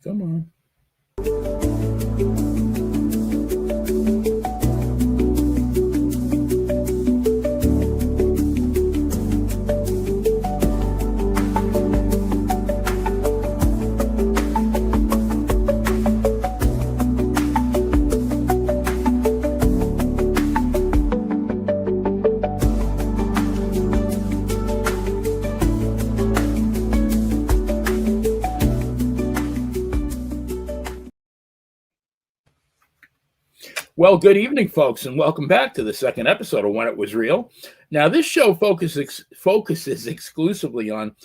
Come on. Well, good evening, folks, and welcome back to the second episode of When It Was Real. Now, this show focuses exclusively on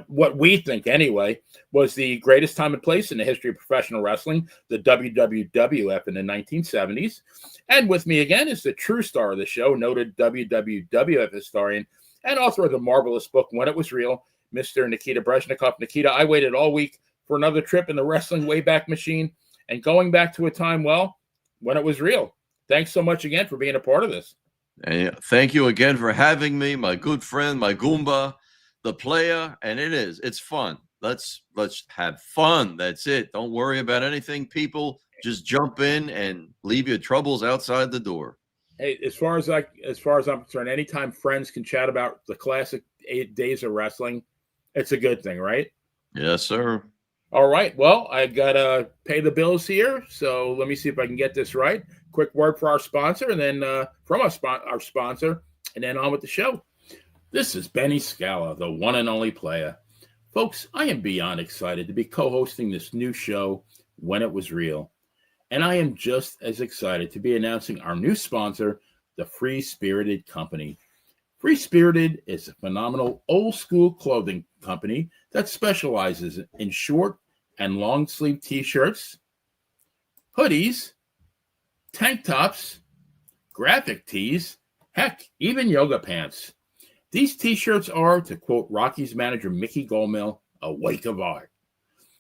what we think, anyway, was the greatest time and place in the history of professional wrestling, the WWF in the 1970s. And with me again is the true star of the show, noted WWF historian and author of the marvelous book, When It Was Real, Mr. Nikita Brezhnikov. Nikita, I waited all week for another trip in the wrestling Wayback Machine and going back to a time, well, when it was real. Thanks so much again for being a part of this. And thank you again for having me, my good friend, my Goomba, the player. And it's fun. Let's have fun. That's it. Don't worry about anything, people. Just jump in and leave your troubles outside the door. Hey, as far as I'm concerned, anytime friends can chat about the classic 8 days of wrestling, it's a good thing, right? Yes, sir. All right. Well, I got to pay the bills here. So let me see if I can get this right. Quick word for our sponsor and then from our sponsor and then on with the show. This is Benny Scala, the one and only player. Folks, I am beyond excited to be co-hosting this new show, When It Was Real. And I am just as excited to be announcing our new sponsor, the Free Spirited Company. Free Spirited is a phenomenal old school clothing company that specializes in short and long sleeve t-shirts, hoodies, tank tops, graphic tees, heck, even yoga pants. These t-shirts are, to quote Rocky's manager Mickey Goldmill, a wake of art.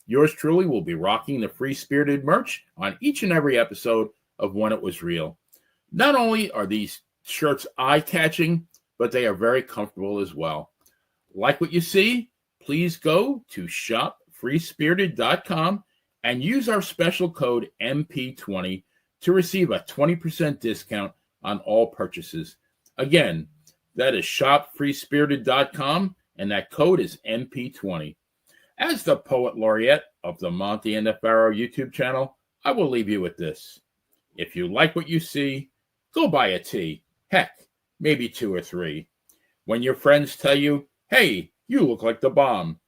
Yours truly will be rocking the Free Spirited merch on each and every episode of When It Was Real. Not only are these shirts eye-catching, but they are very comfortable as well. Like what you see? Please go to shopfreespirited.com and use our special code MP20 to receive a 20% discount on all purchases. Again, that is shopfreespirited.com, and that code is MP20. As the poet laureate of the Monte The Pharaoh YouTube channel, I will leave you with this. If you like what you see, go buy a tee. Heck, maybe 2 or 3. When your friends tell you, hey, you look like the bomb,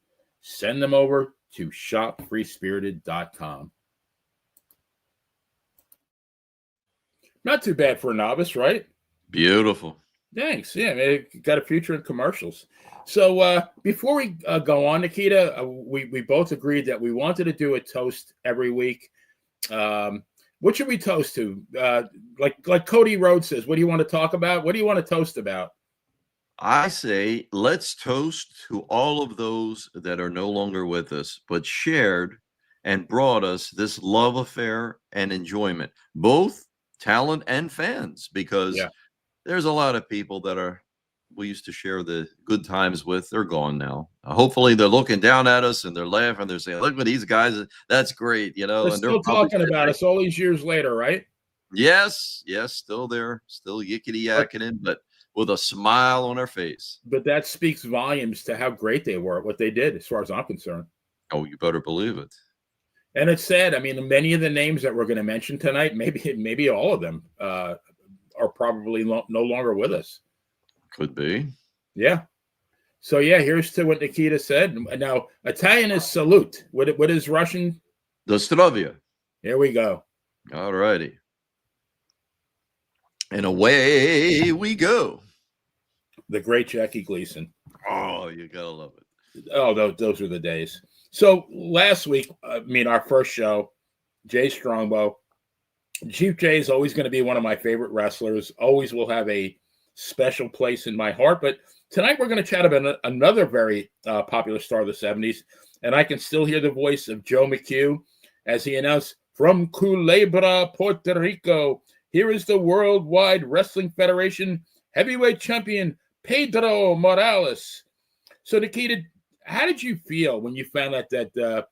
send them over to shopfreespirited.com. Not too bad for a novice, right? Beautiful. Thanks. Yeah, it got a future in commercials. So before we go on, Nikita, we both agreed that we wanted to do a toast every week. What should we toast to? Like Cody Rhodes says, what do you want to talk about? What do you want to toast about? I say let's toast to all of those that are no longer with us, but shared and brought us this love affair and enjoyment, both talent and fans, because there's a lot of people that we used to share the good times with. They're gone now. Hopefully they're looking down at us and they're laughing. They're saying, look at these guys. That's great. You know, they're and still talking about us all these years later, right? Yes. Still there, still yickety yakking, but with a smile on their face. But that speaks volumes to how great they were at what they did, as far as I'm concerned. Oh, you better believe it. And it's sad. I mean, many of the names that we're going to mention tonight, maybe all of them are probably no longer with us. Could be. Yeah. So, here's to what Nikita said. Now, Italian is salute. What is Russian? Zdravia. Here we go. All righty. And away we go. The great Jackie Gleason. Oh, you got to love it. Oh, those are the days. So last week, our first show, Jay Strongbow. Chief Jay is always going to be one of my favorite wrestlers. Always will have a special place in my heart. But tonight we're going to chat about another very popular star of the 70s. And I can still hear the voice of Joe McHugh as he announced, from Culebra, Puerto Rico, here is the Worldwide Wrestling Federation heavyweight champion, Pedro Morales. So, Nikita, how did you feel when you found out that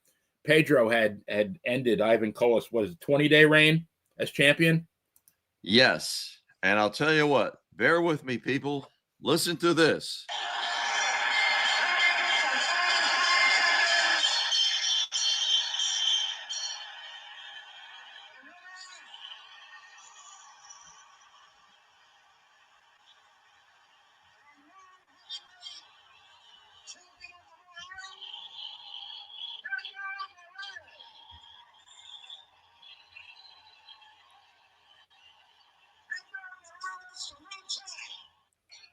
Pedro had ended Ivan Kolo's, was it 20-day reign as champion? Yes. And I'll tell you what, bear with me, people. Listen to this.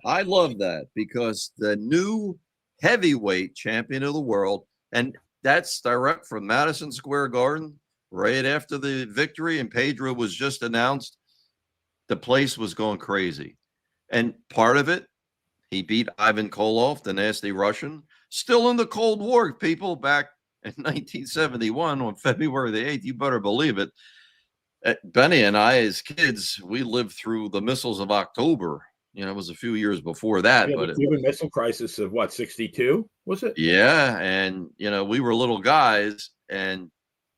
I love that because the new heavyweight champion of the world, and that's direct from Madison Square Garden, right after the victory, and Pedro was just announced. The place was going crazy. And part of it, he beat Ivan Koloff, the nasty Russian, still in the Cold War, people, back in 1971 on February the 8th. You better believe it. Benny and I, as kids, we lived through the missiles of October. You know, it was a few years before that, Yeah, but the Cuban Missile Crisis of what, 62? Was it? yeah, and you know, we were little guys, and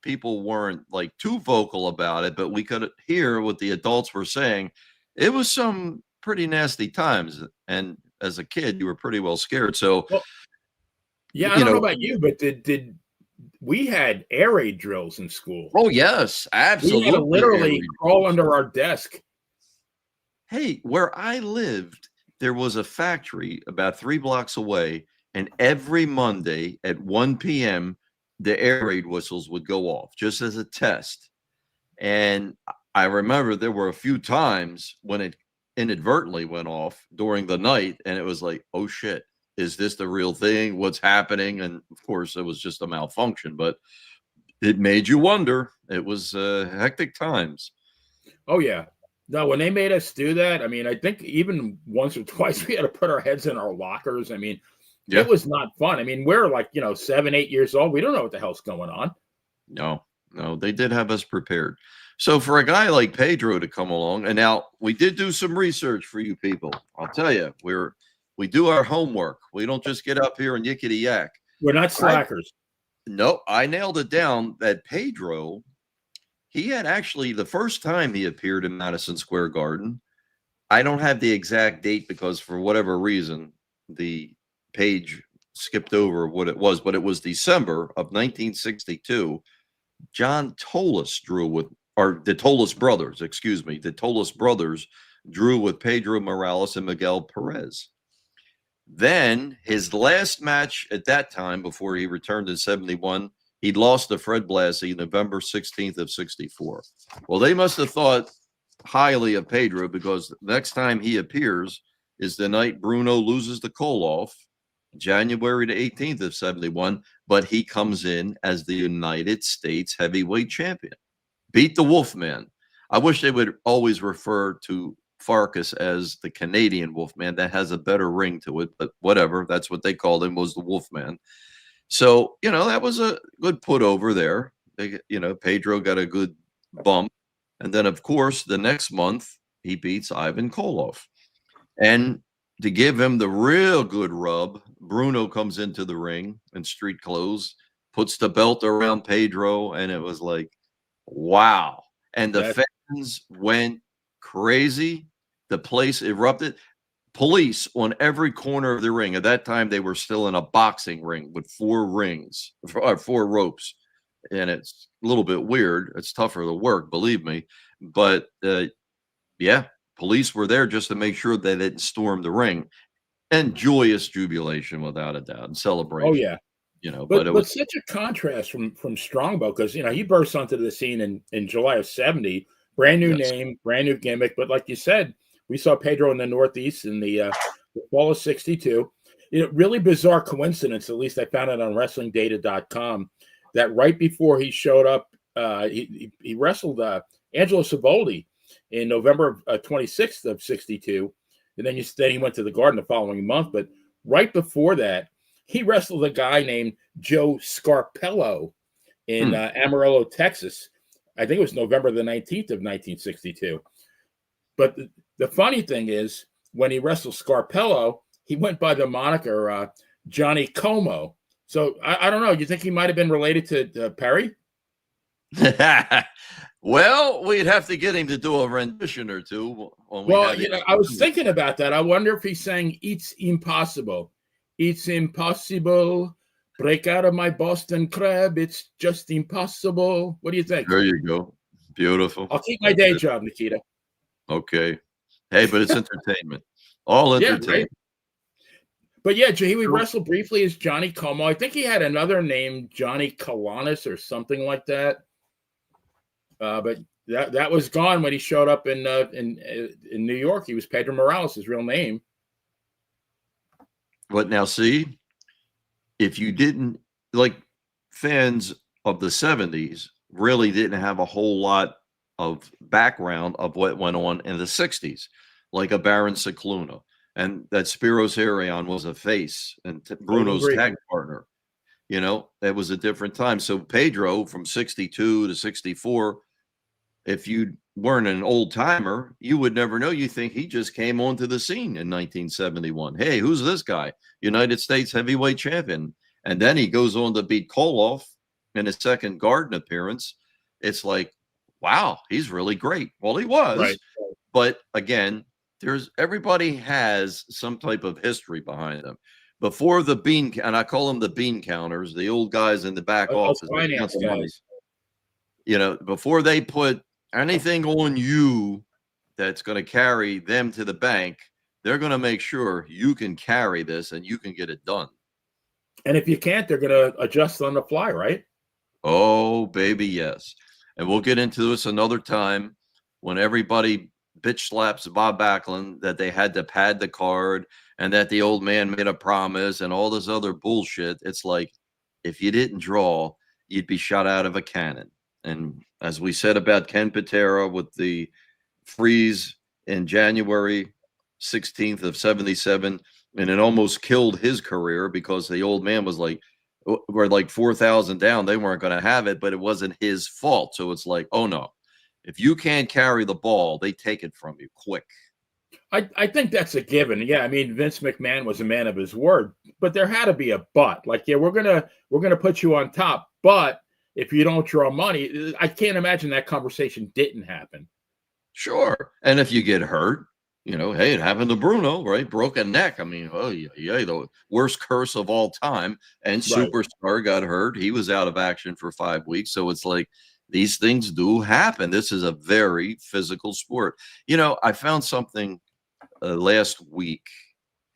people weren't like too vocal about it, but we could hear what the adults were saying. It was some pretty nasty times, and as a kid, you were pretty well scared. So, Well, yeah, I you don't know know, about you, but did we had air raid drills in school? oh yes, We had to absolutely. literally crawl under our desk. Hey, where I lived, there was a factory about 3 blocks away, and every Monday at 1 p.m., the air raid whistles would go off just as a test. And I remember there were a few times when it inadvertently went off during the night, and it was like, oh shit, is this the real thing? What's happening? And of course, it was just a malfunction, but it made you wonder. It was hectic times. Oh yeah. No, when they made us do that, I mean, I think even once or twice we had to put our heads in our lockers. I mean, Yeah. it was not fun. I mean, we're like, 7, 8 years old. We don't know what the hell's going on. No, no, they did have us prepared. So for a guy like Pedro to come along, and now we did do some research for you people. I'll tell you, we do our homework. We don't just get up here and yickety yak. We're not slackers. No, I nailed it down that Pedro, he had actually the first time he appeared in Madison Square Garden. I don't have the exact date because for whatever reason, the page skipped over what it was, but it was December of 1962. John Tolis drew with, or the Tolis brothers, excuse me, the Tolis brothers drew with Pedro Morales and Miguel Perez. Then his last match at that time, before he returned in 71, he'd lost to Fred Blassie November 16th of 64. Well, they must have thought highly of Pedro because the next time he appears is the night Bruno loses to Koloff, January the 18th of 71, but he comes in as the United States heavyweight champion. Beat the Wolfman. I wish they would always refer to Farkas as the Canadian Wolfman. That has a better ring to it, but whatever. That's what they called him, was the Wolfman. So, that was a good put over there. Pedro got a good bump. And then, of course, the next month, he beats Ivan Koloff. And to give him the real good rub, Bruno comes into the ring in street clothes, puts the belt around Pedro, and it was like, wow. And the fans went crazy. The place erupted. Police on every corner of the ring. At that time, they were still in a boxing ring with 4 rings, 4 ropes. And it's a little bit weird. It's tougher to work, believe me. But yeah, police were there just to make sure they didn't storm the ring. And joyous jubilation, without a doubt, and celebration. Oh yeah. But it was such a contrast from Strongbow because he burst onto the scene in July of 70, brand new name, brand new gimmick. But like you said, we saw Pedro in the Northeast in the fall of 62. Really bizarre coincidence, at least I found it on WrestlingData.com, that right before he showed up, he wrestled Angelo Savoldi in November of 26th of 62. And then he went to the Garden the following month. But right before that, he wrestled a guy named Joe Scarpello in Amarillo, Texas. I think it was November the 19th of 1962. But the funny thing is, when he wrestled Scarpello, he went by the moniker Johnny Como. So I don't know. You think he might have been related to Perry? Well, we'd have to get him to do a rendition or two when we Well, had it. I was thinking about that. I wonder if he sang "It's Impossible." It's impossible. Break out of my Boston crab. It's just impossible. What do you think? There you go. Beautiful. I'll keep my day job, Nikita. Okay. Hey, but it's entertainment. All Yeah, entertainment. right. But yeah, he wrestled briefly as Johnny Como. I think he had another name, Johnny Kalanis or something like that. But that was gone when he showed up in New York. He was Pedro Morales, his real name. But now, see, if you didn't like fans of the 70s really didn't have a whole lot of background of what went on in the 60s, like a Baron Cicluna, and that Spiros Arion was a face and Bruno's tag partner. You know, that was a different time. So Pedro from 62 to 64, if you weren't an old timer, you would never know. You think he just came onto the scene in 1971. Hey, who's this guy? United States heavyweight champion. And then he goes on to beat Koloff in his second Garden appearance. It's like, wow, he's really great. Well, he was. Right. But again, everybody has some type of history behind them. Before the bean, and I call them the bean counters, the old guys in the back office, finance guys. you know, before they put anything on you that's going to carry them to the bank, they're going to make sure you can carry this and you can get it done. And if you can't, they're going to adjust on the fly, right? Oh, baby, yes. And we'll get into this another time when everybody bitch slaps Bob Backlund that they had to pad the card and that the old man made a promise and all this other bullshit. It's like, if you didn't draw, you'd be shot out of a cannon. And as we said about Ken Patera with the freeze in January 16th of 77, and it almost killed his career because the old man was like, we're like 4,000 down. They weren't going to have it, but it wasn't his fault. So it's like, oh no, if you can't carry the ball, they take it from you quick. I think that's a given. Yeah, I mean, Vince McMahon was a man of his word, but there had to be a but. Like, yeah, we're gonna put you on top, but if you don't draw money, I can't imagine that conversation didn't happen. Sure, and if you get hurt, you know, hey, it happened to Bruno, right? Broken neck. I mean, oh yeah, the worst curse of all time. And Superstar got hurt; he was out of action for 5 weeks. So it's like these things do happen. This is a very physical sport. You know, I found something last week,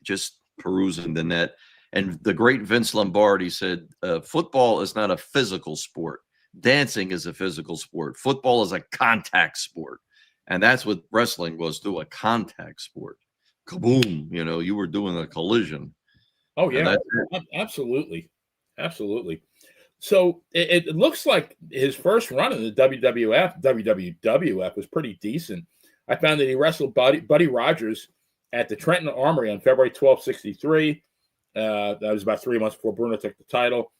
just perusing the net, and the great Vince Lombardi said, football is not a physical sport. Dancing is a physical sport. Football is a contact sport. And that's what wrestling was, to a contact sport. Kaboom, you know, you were doing a collision. Oh, yeah, absolutely. Absolutely. So it looks like his first run in the WWF was pretty decent. I found that he wrestled Buddy Rogers at the Trenton Armory on February 12th, 63. That was about 3 months before Bruno took the title.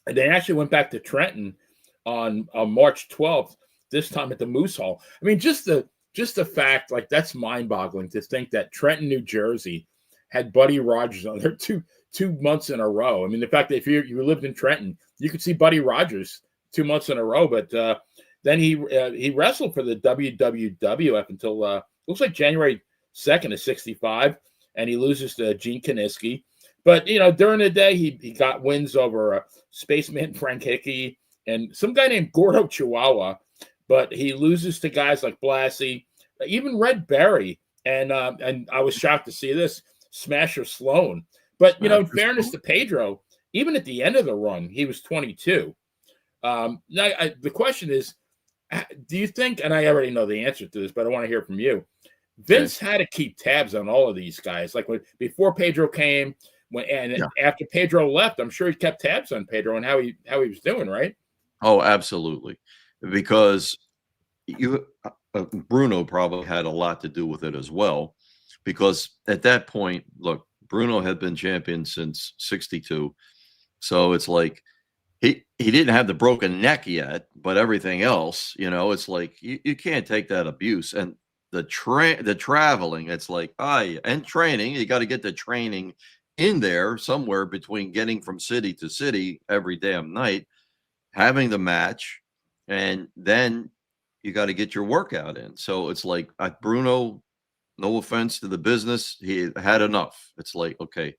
And they actually went back to Trenton on March 12th, this time at the Moose Hall. I mean, just the fact, like, that's mind-boggling to think that Trenton, New Jersey had Buddy Rogers on there two months in a row. I mean, the fact that if you lived in Trenton, you could see Buddy Rogers 2 months in a row. But then he wrestled for the WWF until looks like January 2nd of 65, and he loses to Gene Kiniski. But, you know, during the day, he got wins over Spaceman Frank Hickey and some guy named Gordo Chihuahua. But he loses to guys like Blassie, even Red Berry, and I was shocked to see this, Smasher Sloan. But, you know, in fairness to Pedro, even at the end of the run, he was 22. Now, the question is, do you think, and I already know the answer to this, but I want to hear from you, Vince had to keep tabs on all of these guys. Like before Pedro came, after Pedro left, I'm sure he kept tabs on Pedro and how he was doing, right? Oh, absolutely. Because Bruno probably had a lot to do with it as well. Because at that point, look, Bruno had been champion since 62. So it's like he didn't have the broken neck yet, but everything else, you know, it's like you can't take that abuse. And the traveling, it's like, and training, you got to get the training in there somewhere between getting from city to city every damn night, having the match, and then you got to get your workout in. So it's like Bruno, no offense to the business, he had enough. It's like, okay.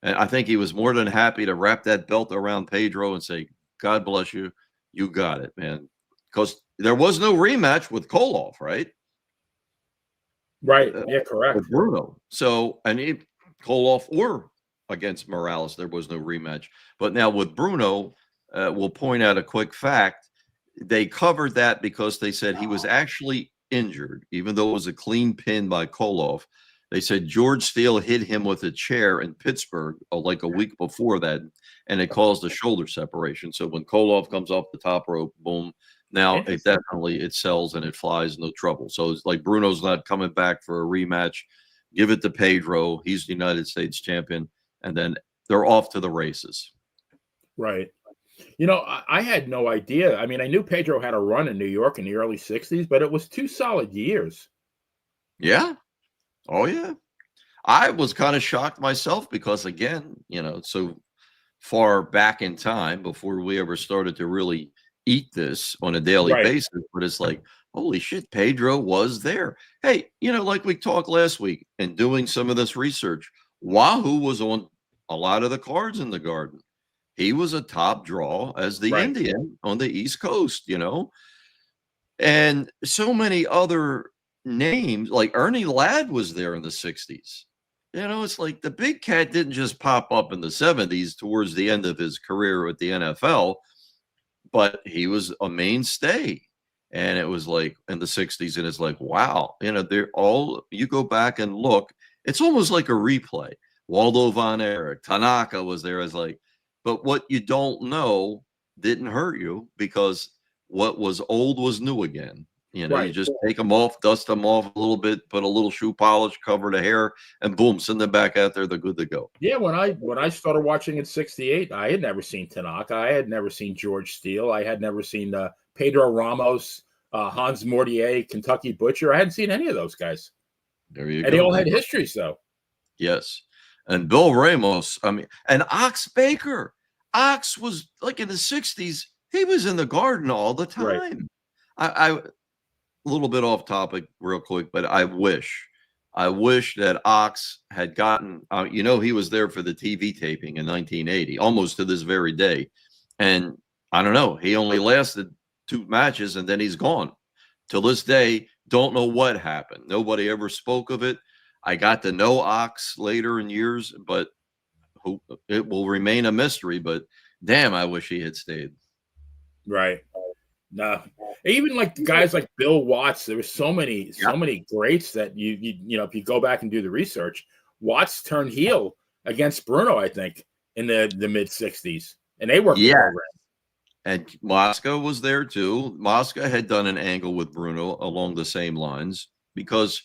And I think he was more than happy to wrap that belt around Pedro and say, God bless you. You got it, man. Because there was no rematch with Koloff, right? Right. Yeah, correct. With Bruno. So, and Koloff or against Morales, there was no rematch. But now with Bruno, we'll point out a quick fact. They covered that because they said he was actually injured, even though it was a clean pin by Koloff. They said George Steele hit him with a chair in Pittsburgh like a week before that, and it caused a shoulder separation. So when Koloff comes off the top rope, boom, now it definitely it sells and it flies, no trouble. So it's like Bruno's not coming back for a rematch. Give it to Pedro. He's the United States champion, and then they're off to the races. Right. You know, I had no idea. I mean, I knew Pedro had a run in New York in the early 60s, but it was 2 solid years. Yeah. Oh, yeah. I was kind of shocked myself because, again, you know, so far back in time before we ever started to really eat this on a daily basis. But it's like, holy shit, Pedro was there. Hey, you know, like we talked last week and doing some of this research, Wahoo was on a lot of the cards in the Garden. He was a top draw as the Indian on the East Coast, you know, and so many other names like Ernie Ladd was there in the 60s. You know, it's like the big cat didn't just pop up in the 70s towards the end of his career with the NFL, but he was a mainstay. And it was like in the 60s, and it's like, wow, you know, they're all, you go back and look, it's almost like a replay. Waldo Von Erich, Tanaka was there as like, but what you don't know didn't hurt you because what was old was new again. You know, you just take them off, dust them off a little bit, put a little shoe polish, cover the hair, and boom, send them back out there. They're good to go. Yeah, when I started watching in '68, I had never seen Tanaka. I had never seen George Steele. I had never seen Pedro Ramos, Hans Mortier, Kentucky Butcher. I hadn't seen any of those guys. There you go. And they all had histories, though. Yes. And Bill Ramos, I mean, and Ox Baker. Ox was like in the 60s, he was in the Garden all the time. I a little bit off topic real quick, but I wish that Ox had gotten, you know, he was there for the TV taping in 1980, almost to this very day. And I don't know, he only lasted 2 matches and then he's gone. Till this day, don't know what happened. Nobody ever spoke of it. I got to know Ox later in years, but it will remain a mystery. But damn, I wish he had stayed. Right. No, even like guys like Bill Watts, there were so many greats that you know, if you go back and do the research, Watts turned heel against Bruno, I think, in the mid 60s, and they worked the program. And Mosca was there too. Mosca had done an angle with Bruno along the same lines because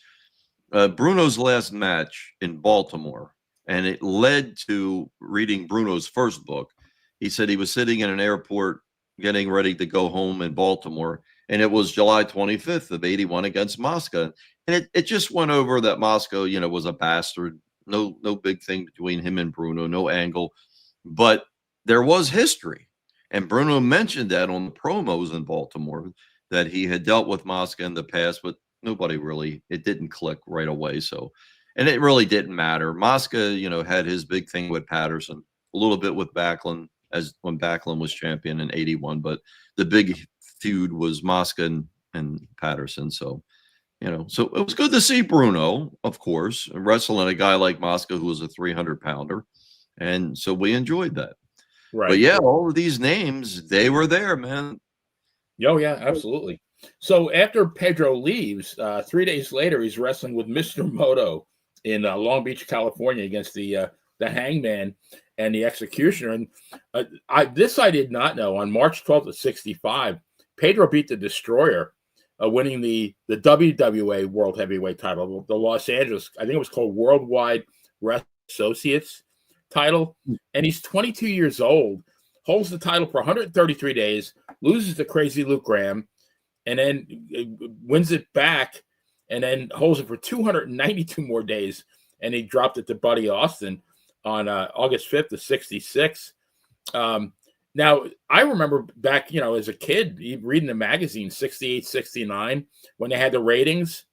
Bruno's last match in Baltimore, and it led to reading Bruno's first book. He said he was sitting in an airport getting ready to go home in Baltimore, and it was July 25th of 81 against Mosca. And it just went over that Mosca, you know, was a bastard. No big thing between him and Bruno, no angle. But there was history. And Bruno mentioned that on the promos in Baltimore, that he had dealt with Mosca in the past, but nobody really, it didn't click right away. So, and it really didn't matter. Mosca, you know, had his big thing with Patterson, a little bit with Backlund, as when Backlund was champion in 81, but the big feud was Mosca and Patterson. So, you know, so it was good to see Bruno, of course, wrestling a guy like Mosca, who was a 300-pounder. And so we enjoyed that. Right. But yeah, all of these names, they were there, man. Oh, yeah, absolutely. So after Pedro leaves, 3 days later, he's wrestling with Mr. Moto in Long Beach, California, against the Hangman and the Executioner. And I did not know. On March 12th of 65, Pedro beat the Destroyer, winning the WWA World Heavyweight title, the Los Angeles, I think it was called Worldwide Wrestling Associates title. And he's 22 years old, holds the title for 133 days, loses to Crazy Luke Graham, and then wins it back, and then holds it for 292 more days, and he dropped it to Buddy Austin. on August 5th of 66. Now, I remember back, as a kid, reading the magazine 68, 69, when they had the ratings,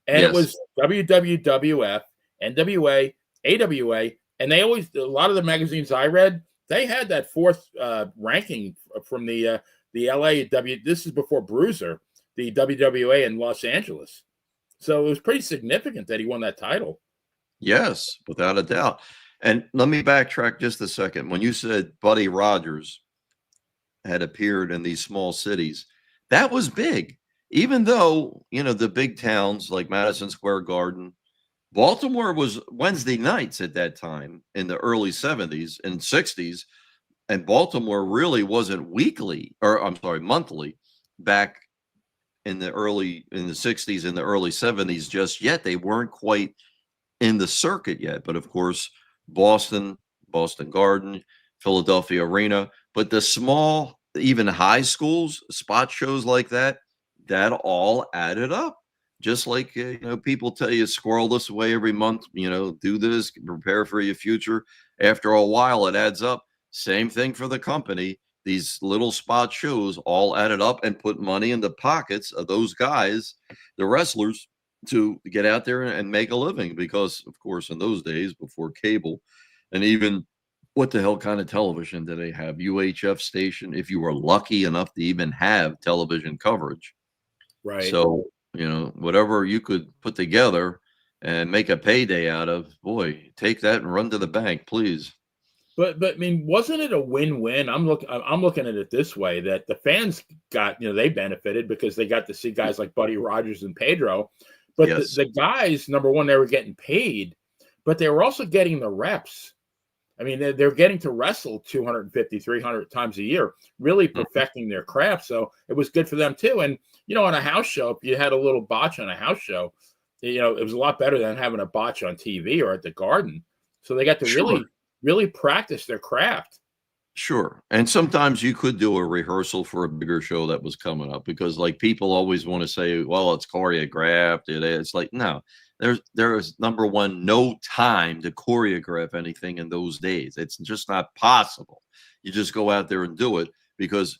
and it Yes. was WWF, NWA, AWA, and they always, a lot of the magazines I read, they had that fourth ranking from the LA this is before Bruiser, the WWA in Los Angeles. So it was pretty significant that he won that title. Yes, without a doubt. And let me backtrack just a second. When you said Buddy Rogers had appeared in these small cities, that was big. Even though, the big towns like Madison Square Garden, Baltimore was Wednesday nights at that time in the early 70s and 60s, and Baltimore really wasn't weekly, or I'm sorry, monthly back in the 60s and the early 70s just yet. They weren't quite in the circuit yet. But of course, Boston Garden, Philadelphia Arena, but the small, even high schools, spot shows like that all added up. Just like, people tell you, squirrel this away every month, do this, prepare for your future. After a while, it adds up. Same thing for the company. These little spot shows all added up and put money in the pockets of those guys, the wrestlers, to get out there and make a living. Because, of course, in those days, before cable, and even what the hell kind of television did they have? UHF station, if you were lucky enough to even have television coverage. Right. So, whatever you could put together and make a payday out of, boy, take that and run to the bank, please. But I mean, wasn't it a win-win? I'm looking at it this way, that the fans got, they benefited because they got to see guys like Buddy Rogers and Pedro. But Yes. the guys, number one, they were getting paid, but they were also getting the reps. I mean, they're getting to wrestle 250, 300 times a year, really perfecting their craft. So it was good for them too. And, on a house show, if you had a little botch on a house show, it was a lot better than having a botch on TV or at the Garden. So they got to really practice their craft. Sure. And sometimes you could do a rehearsal for a bigger show that was coming up, because like people always want to say, well, it's choreographed. It's like, no, there is, number one, no time to choreograph anything in those days. It's just not possible. You just go out there and do it, because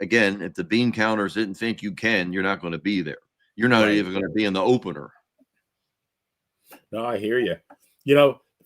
again, if the bean counters didn't think you can, you're not going to be there. You're not even going to be in the opener. No, I hear you.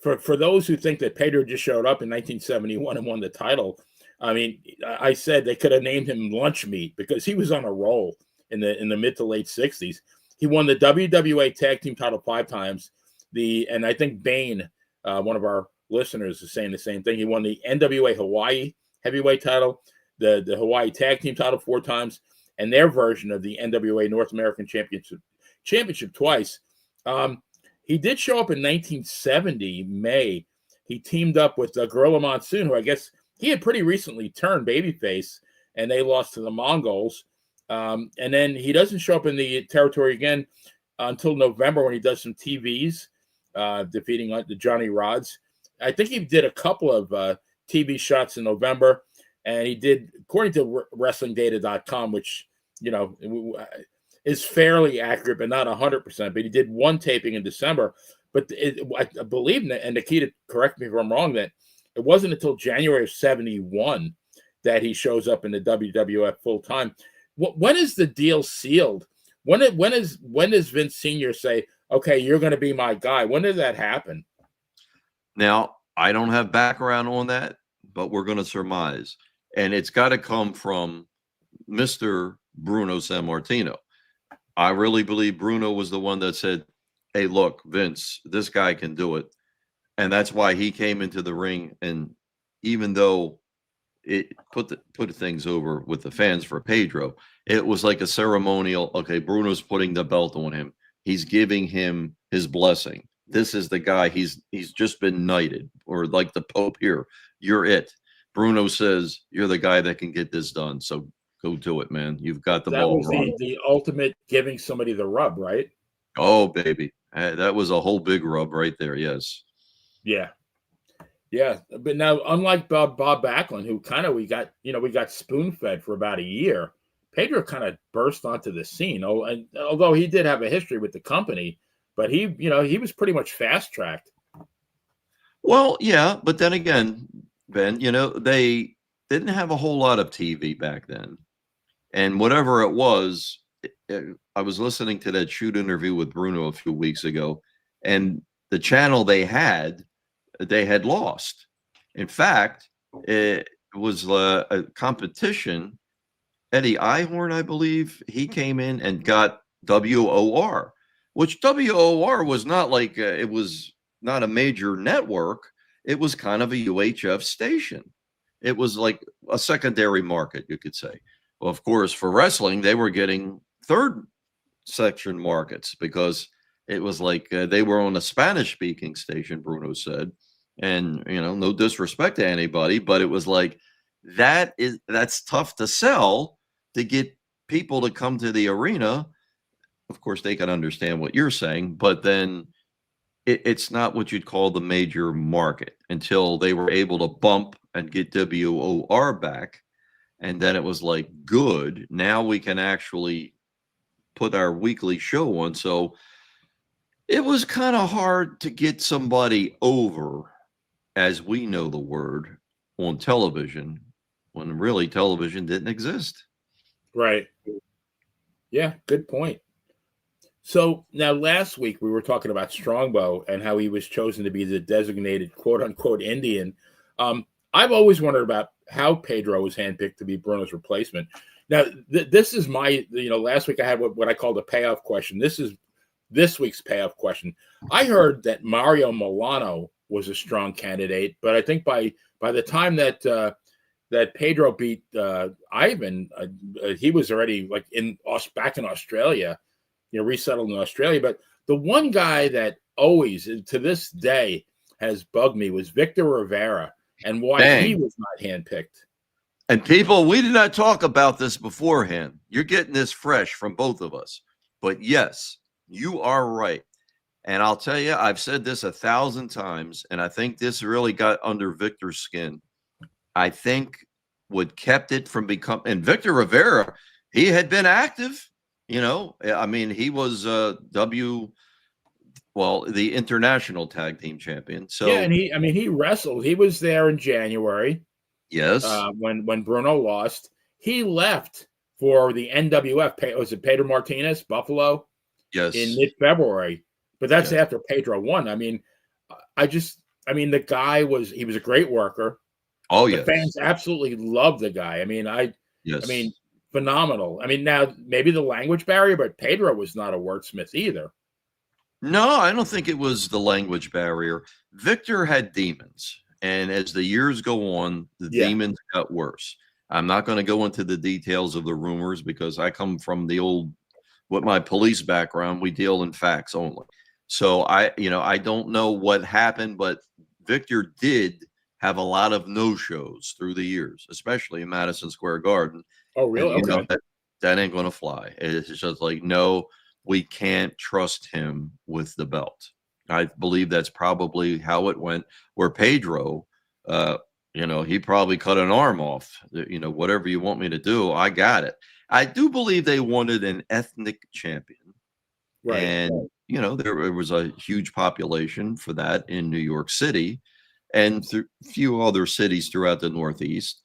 For those who think that Pedro just showed up in 1971 and won the title, I mean, I said they could have named him Lunch Meat, because he was on a roll in the mid to late 60s. He won the WWA Tag Team title 5 times. And I think Bane, one of our listeners, is saying the same thing. He won the NWA Hawaii Heavyweight title, the Hawaii Tag Team title 4 times, and their version of the NWA North American Championship twice. He did show up in 1970, May. He teamed up with Gorilla Monsoon, who I guess he had pretty recently turned babyface, and they lost to the Mongols. And then he doesn't show up in the territory again until November, when he does some TVs, defeating the Johnny Rods. I think he did a couple of TV shots in November, and he did, according to WrestlingData.com, which, is fairly accurate, but not 100%. But he did one taping in December. But I believe, and Nikita, correct me if I'm wrong, that it wasn't until January of 71 that he shows up in the WWF full time. When is the deal sealed? When does Vince Sr. say, okay, you're going to be my guy? When did that happen? Now, I don't have background on that, but we're going to surmise. And it's got to come from Mr. Bruno Sammartino. I really believe Bruno was the one that said, hey, look, Vince, this guy can do it. And that's why he came into the ring. And even though it put things over with the fans for Pedro, it was like a ceremonial. Okay, Bruno's putting the belt on him. He's giving him his blessing. This is the guy. He's just been knighted, or like the Pope here. You're it. Bruno says, you're the guy that can get this done. So go do it, man. You've got the ball. That was the ultimate giving somebody the rub, right? Oh, baby. That was a whole big rub right there. Yes. Yeah. Yeah. But now, unlike Bob Backlund, who kind of we got spoon-fed for about a year, Pedro kind of burst onto the scene. And although he did have a history with the company, but he was pretty much fast-tracked. Well, yeah, but then again, Ben, they didn't have a whole lot of TV back then. And whatever it was, I was listening to that shoot interview with Bruno a few weeks ago, and the channel they had lost. In fact, it was a competition. Eddie Ihorn, I believe, he came in and got WOR, which WOR was not like it was not a major network. It was kind of a UHF station. It was like a secondary market, you could say. Well, of course, for wrestling, they were getting third section markets because it was like they were on a Spanish speaking station, Bruno said. And, no disrespect to anybody, but it was like that's tough to sell to get people to come to the arena. Of course, they can understand what you're saying, but then it's not what you'd call the major market until they were able to bump and get WOR back. And then it was like, good. Now we can actually put our weekly show on. So it was kind of hard to get somebody over, as we know the word, on television when really television didn't exist. Right. Yeah, good point. So now last week we were talking about Strongbow and how he was chosen to be the designated quote unquote Indian. I've always wondered about how Pedro was handpicked to be Bruno's replacement. Now, this is my, last week I had what I called a payoff question. This is this week's payoff question. I heard that Mario Milano was a strong candidate, but I think by the time that that Pedro beat Ivan, he was already like back in Australia, resettled in Australia. But the one guy that always, to this day, has bugged me was Victor Rivera, and why he was not handpicked. And people, we did not talk about this beforehand. You're getting this fresh from both of us. But yes, you are right. And I'll tell you, I've said this 1,000 times, and I think this really got under Victor's skin. I think what kept it from becoming, and Victor Rivera, he had been active. I mean, he was the international tag team champion. So yeah, and he wrestled. He was there in January. Yes. When Bruno lost, he left for the NWF. Was it Pedro Martinez, Buffalo? Yes. In mid-February. But that's after Pedro won. I mean, the guy was a great worker. Oh, the fans absolutely loved the guy. I mean, phenomenal. I mean, now maybe the language barrier, but Pedro was not a wordsmith either. No, I don't think it was the language barrier. Victor had demons. And as the years go on, the demons got worse. I'm not going to go into the details of the rumors because I come from with my police background, we deal in facts only. So I don't know what happened, but Victor did have a lot of no-shows through the years, especially in Madison Square Garden. Oh, really? And, okay. That ain't going to fly. It's just like, no, we can't trust him with the belt. I believe that's probably how it went. Where Pedro, he probably cut an arm off. Whatever you want me to do, I got it. I do believe they wanted an ethnic champion. Right. And, there was a huge population for that in New York City and a few other cities throughout the Northeast.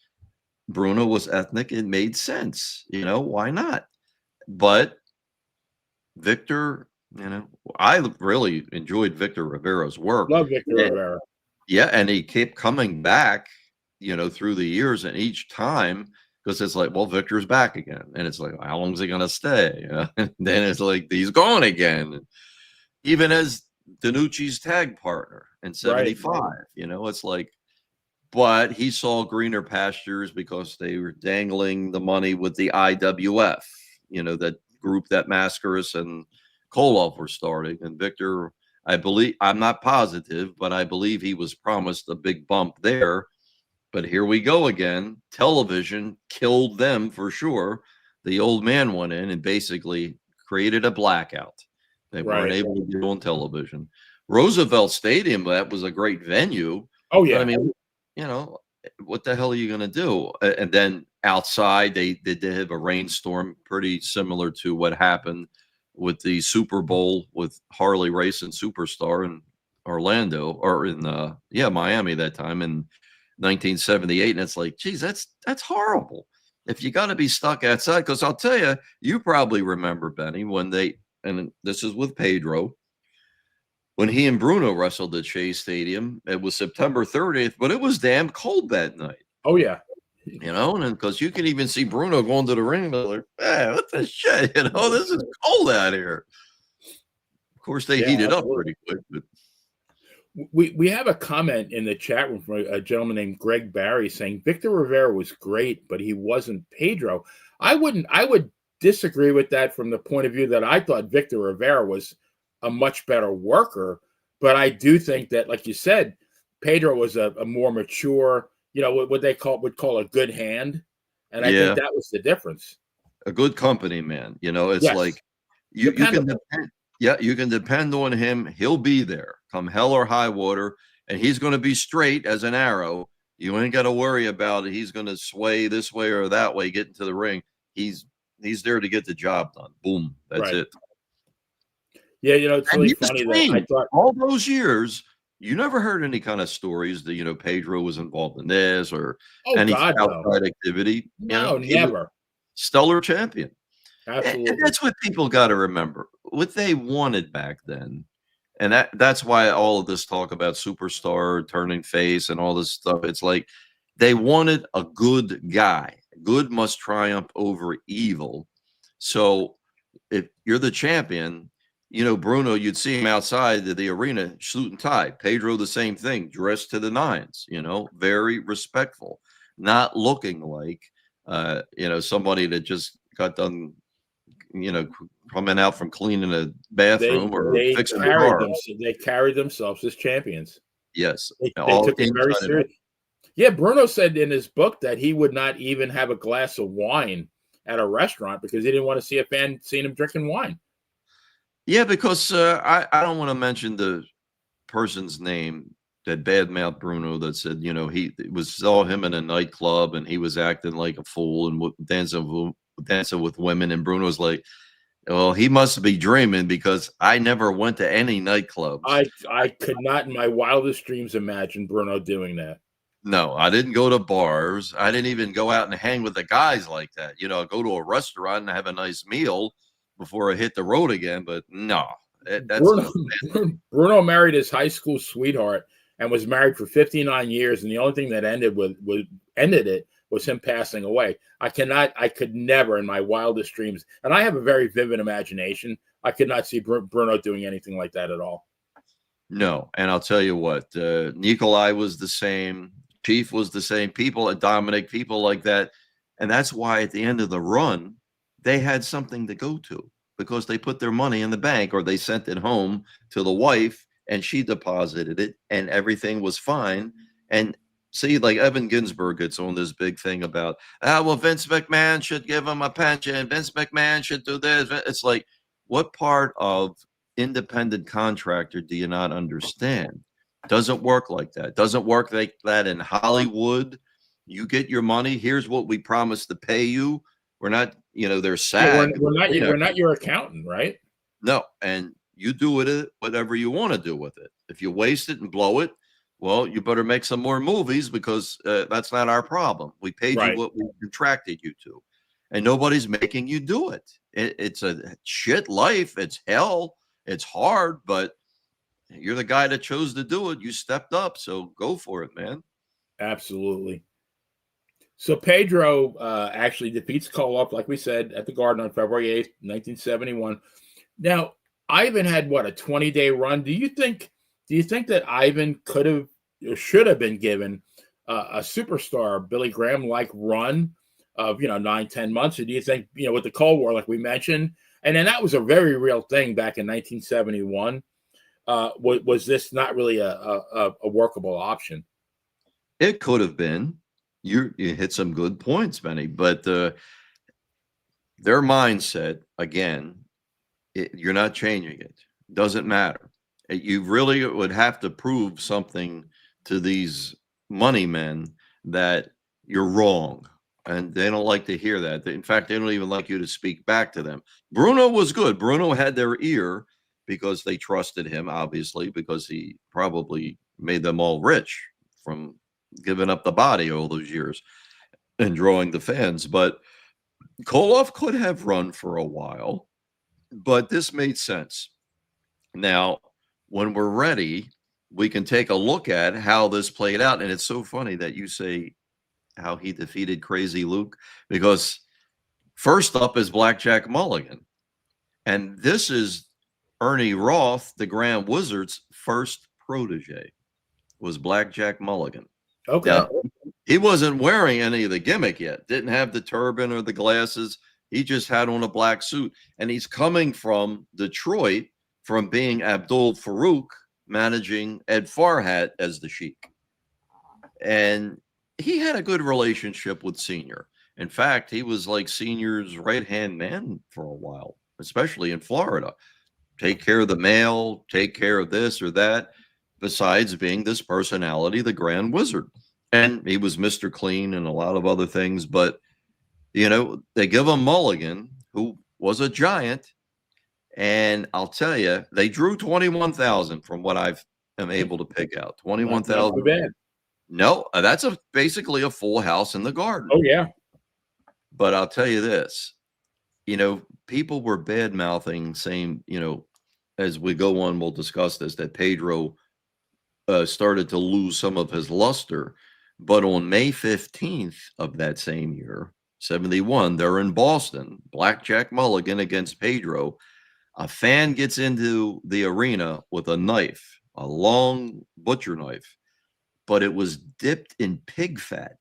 Bruno was ethnic. It made sense. Why not? But Victor, I really enjoyed Victor Rivera's work. Love Victor Rivera. Yeah, and he kept coming back, through the years, and each time, because it's like, well, Victor's back again, and it's like, how long is he gonna stay? And then it's like he's gone again, even as Danucci's tag partner in '75. Right. It's like, but he saw greener pastures because they were dangling the money with the IWF, that group that Mascaris and Koloff were starting. And Victor, I believe, I'm not positive, but I believe he was promised a big bump there. But here we go again. Television killed them for sure. The old man went in and basically created a blackout. They weren't able to get on television. Roosevelt Stadium, that was a great venue. Oh, yeah. But, I mean, what the hell are you going to do? And then outside, they did have a rainstorm pretty similar to what happened with the Super Bowl with Harley Race and Superstar. And Orlando, or in Miami that time in 1978, and it's like, geez, that's horrible. If you got to be stuck outside, because I'll tell you, you probably remember, Benny, when and this is with Pedro, when he and Bruno wrestled at Shea Stadium. It was September 30th, but it was damn cold that night. Oh yeah. And because you can even see Bruno going to the ring, they're like, man, what the shit? This is cold out here. Of course, they heated up pretty quick. But we have a comment in the chat room from a gentleman named Greg Barry saying Victor Rivera was great, but he wasn't Pedro. I would disagree with that from the point of view that I thought Victor Rivera was a much better worker, but I do think that, like you said, Pedro was a more mature, what they would call a good hand, and I think that was the difference. A good company man, it's like you can depend. Yeah, you can depend on him. He'll be there come hell or high water, and he's going to be straight as an arrow. You ain't got to worry about it. He's going to sway this way or that way, get into the ring. He's there to get the job done. Boom. That's it. Yeah, it's really funny that I thought all those years, you never heard any kind of stories that, Pedro was involved in this or any outside activity. No, never. Stellar champion. Absolutely. And that's what people got to remember. What they wanted back then. And that's why all of this talk about superstar turning face and all this stuff, it's like they wanted a good guy. Good must triumph over evil. So if you're the champion, Bruno, you'd see him outside the arena, suit and tie. Pedro, the same thing, dressed to the nines, very respectful, not looking like, somebody that just got done, coming out from cleaning a bathroom they fixing a car. They carried themselves as champions. Yes. They took it very seriously. Yeah, Bruno said in his book that he would not even have a glass of wine at a restaurant because he didn't want to see a fan seeing him drinking wine. Yeah, because I don't want to mention the person's name that badmouthed Bruno that said, he saw him in a nightclub and he was acting like a fool and dancing with women. And Bruno's like, well, he must be dreaming because I never went to any nightclubs. I could not in my wildest dreams imagine Bruno doing that. No, I didn't go to bars. I didn't even go out and hang with the guys like that. Go to a restaurant and have a nice meal before I hit the road again. But no, Bruno married his high school sweetheart and was married for 59 years. And the only thing that ended it was him passing away. I could never in my wildest dreams. And I have a very vivid imagination. I could not see Bruno doing anything like that at all. No. And I'll tell you what, Nikolai was the same. Chief was the same. People at Dominic, people like that. And that's why at the end of the run, they had something to go to because they put their money in the bank or they sent it home to the wife and she deposited it and everything was fine. And see, like Evan Ginsberg gets on this big thing about, well, Vince McMahon should give him a pension. Vince McMahon should do this. It's like, what part of independent contractor do you not understand? Doesn't work like that. Doesn't work like that in Hollywood. You get your money. Here's what we promised to pay you. We're not, they're SAG. We're not your accountant, right? No. And you do with it whatever you want to do with it. If you waste it and blow it, well, you better make some more movies because that's not our problem. We paid you what we contracted you to. And nobody's making you do it. It's a shit life. It's hell. It's hard, but you're the guy that chose to do it. You stepped up, so go for it, man. Absolutely. So Pedro actually defeats Koloff, like we said, at the Garden on February 8th, 1971. Now, Ivan had, a 20-day run? Do you think that Ivan could have or should have been given a superstar Billy Graham-like run of, 9-10 months? Or do you think, with the Cold War, like we mentioned, and then that was a very real thing back in 1971, was this not really a workable option? It could have been. You hit some good points, Benny, but their mindset, again, you're not changing it. Doesn't matter. You really would have to prove something to these money men that you're wrong. And they don't like to hear that. In fact, they don't even like you to speak back to them. Bruno was good. Bruno had their ear. because they trusted him, obviously, because he probably made them all rich from giving up the body all those years and drawing the fans. But Koloff could have run for a while, but this made sense. Now, when we're ready, we can take a look at how this played out. And it's so funny that you say how he defeated Crazy Luke, because first up is Blackjack Mulligan. And this is Ernie Roth, the Grand Wizard's first protege, was Blackjack Mulligan. Okay. Now, he wasn't wearing any of the gimmick yet, didn't have the turban or the glasses. He just had on a black suit. And he's coming from Detroit, from being Abdul Farouk, managing Ed Farhat as the Sheik. And he had a good relationship with Senior. In fact, he was like Senior's right-hand man for a while, especially in Florida. Take care of the mail, take care of this or that, besides being this personality, the Grand Wizard. And he was Mr. Clean and a lot of other things. But, you know, they give him Mulligan, who was a giant. And I'll tell you, they drew 21,000 from what I am able to pick out. 21,000. No, that's basically a full house in the Garden. Oh, yeah. But I'll tell you this, you know, people were bad mouthing, saying, you know, as we go on, we'll discuss this, that Pedro started to lose some of his luster. But on May 15th of that same year, 71, they're in Boston, Blackjack Mulligan against Pedro. A fan gets into the arena with a knife, a long butcher knife, but it was dipped in pig fat.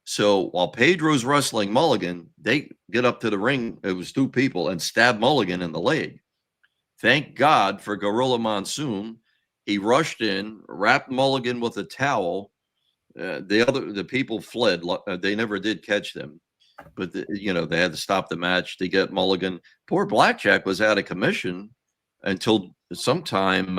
So while Pedro's wrestling Mulligan, they get up to the ring. It was two people and stab Mulligan in the leg. Thank God for Gorilla Monsoon. He rushed in, wrapped Mulligan with a towel. The people fled. They never did catch them, but you know, they had to stop the match to get Mulligan. Poor Blackjack was out of commission until sometime.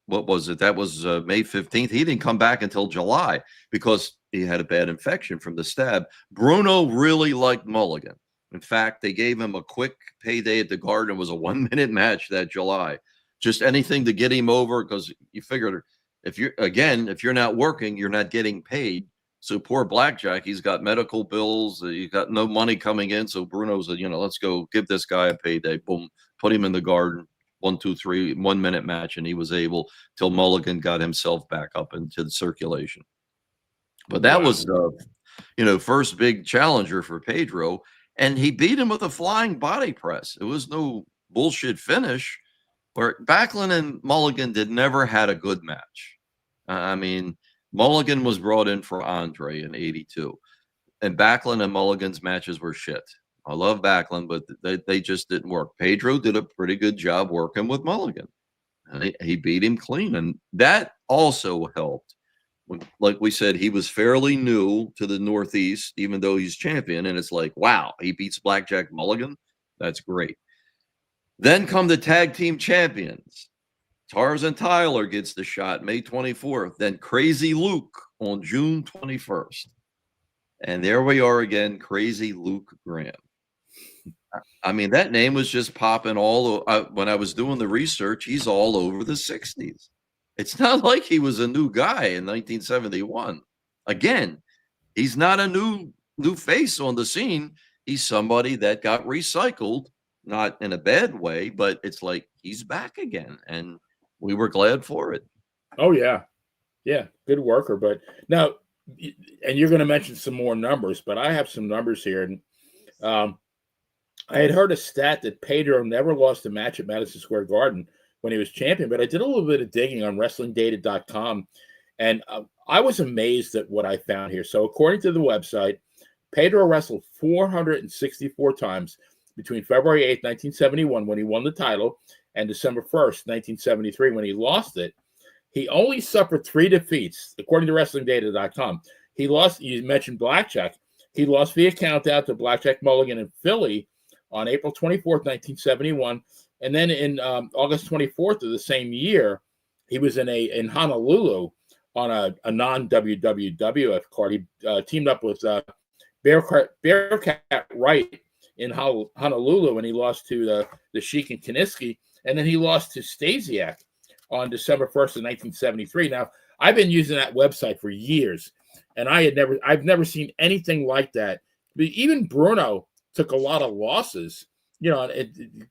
What was it? That was May 15th. He didn't come back until July because he had a bad infection from the stab. Bruno really liked Mulligan. In fact, they gave him a quick payday at the Garden. It was a 1-minute match that July. Just anything to get him over, because you figured if you're not working, you're not getting paid. So poor Blackjack, he's got medical bills. He's got no money coming in. So Bruno said, you know, let's go give this guy a payday. Boom, put him in the Garden. 1, 2, 3, 1-minute match, and he was able till Mulligan got himself back up into the circulation. But that was, you know, first big challenger for Pedro, and he beat him with a flying body press. It was no bullshit finish. Where Backlund and Mulligan never had a good match. I mean, Mulligan was brought in for Andre in '82, and Backlund and Mulligan's matches were shit. I love Backlund, but they just didn't work. Pedro did a pretty good job working with Mulligan. And he beat him clean, and that also helped. Like we said, he was fairly new to the Northeast, even though he's champion, and it's like, wow, he beats Blackjack Mulligan? That's great. Then come the tag team champions. Tarzan Tyler gets the shot May 24th, then Crazy Luke on June 21st. And there we are again, Crazy Luke Graham. I mean, that name was just popping when I was doing the research. He's all over the 60s. It's not like he was a new guy in 1971. Again, he's not a new face on the scene. He's somebody that got recycled, not in a bad way, but it's like he's back again, and we were glad for it. Oh, yeah. Yeah, good worker. But now, and you're going to mention some more numbers, but I have some numbers here. And I had heard a stat that Pedro never lost a match at Madison Square Garden when he was champion, but I did a little bit of digging on WrestlingData.com, and I was amazed at what I found here. So according to the website, Pedro wrestled 464 times between February 8th, 1971, when he won the title, and December 1st, 1973, when he lost it. He only suffered 3 defeats, according to WrestlingData.com. He lost, you mentioned Blackjack. He lost via countout to Blackjack Mulligan in Philly on April 24th, 1971. And then in August 24th of the same year, he was in Honolulu on a non-WWF card. He teamed up with Bearcat Wright in Honolulu, and he lost to the Sheik and Kiniski. and then he lost to Stasiak on December 1st of 1973. Now, I've been using that website for years, and I've never seen anything like that. But even Bruno took a lot of losses,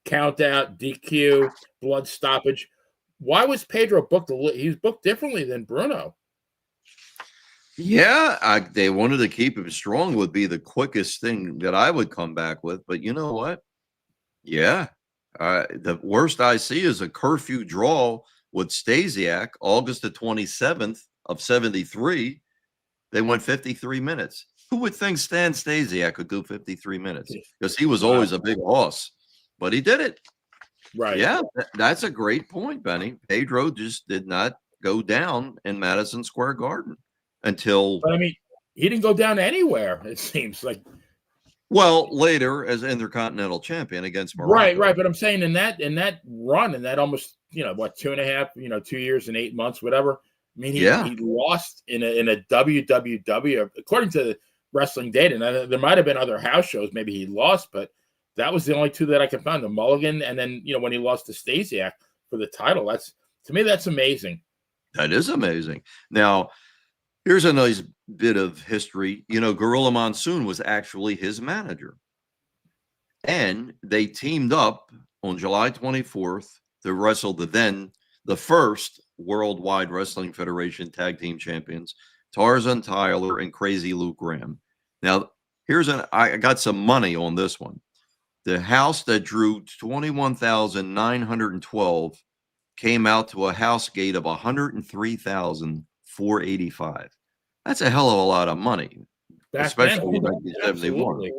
count out, DQ, blood stoppage. Why was Pedro booked? He was booked differently than Bruno. Yeah, they wanted to keep him strong would be the quickest thing that I would come back with. But you know what? Yeah, the worst I see is a curfew draw with Stasiak, August the 27th of 73. They went 53 minutes. Who would think Stan Stasiak could do 53 minutes? Because he was always a big hoss, but he did it. Right. Yeah, that's a great point, Benny. Pedro just did not go down in Madison Square Garden until. But I mean, he didn't go down anywhere, it seems like. Well, later as Intercontinental Champion against Morocco. Right. But I'm saying in that run, in that almost 2.5, 2 years and 8 months, whatever. I mean, he lost in a WWW according to Wrestling Data. Now, there might have been other house shows, maybe he lost, but that was the only two that I could find. The Mulligan, and then when he lost to Stasiak for the title. To me, that's amazing. That is amazing. Now, here's a nice bit of history. Gorilla Monsoon was actually his manager. And they teamed up on July 24th to wrestle the first Worldwide Wrestling Federation Tag Team Champions, Tarzan Tyler and Crazy Luke Graham. Now, I got some money on this one. The house that drew 21,912 came out to a house gate of 103,485. That's a hell of a lot of money, especially in 1971.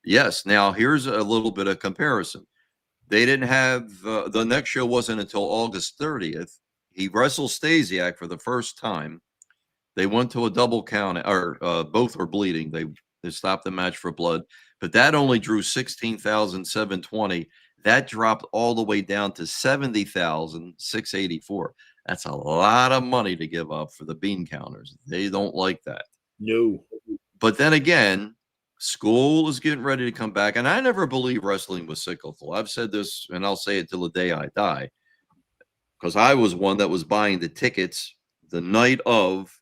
Yes. Now, here's a little bit of comparison. They didn't have the next show wasn't until August 30th. He wrestled Stasiak for the first time. They went to a double count, or both were bleeding. They stopped the match for blood, but that only drew 16,720. That dropped all the way down to 70,684. That's a lot of money to give up for the bean counters. They don't like that. No. But then again, school is getting ready to come back. And I never believed wrestling was cyclical. I've said this, and I'll say it till the day I die, because I was one that was buying the tickets the night of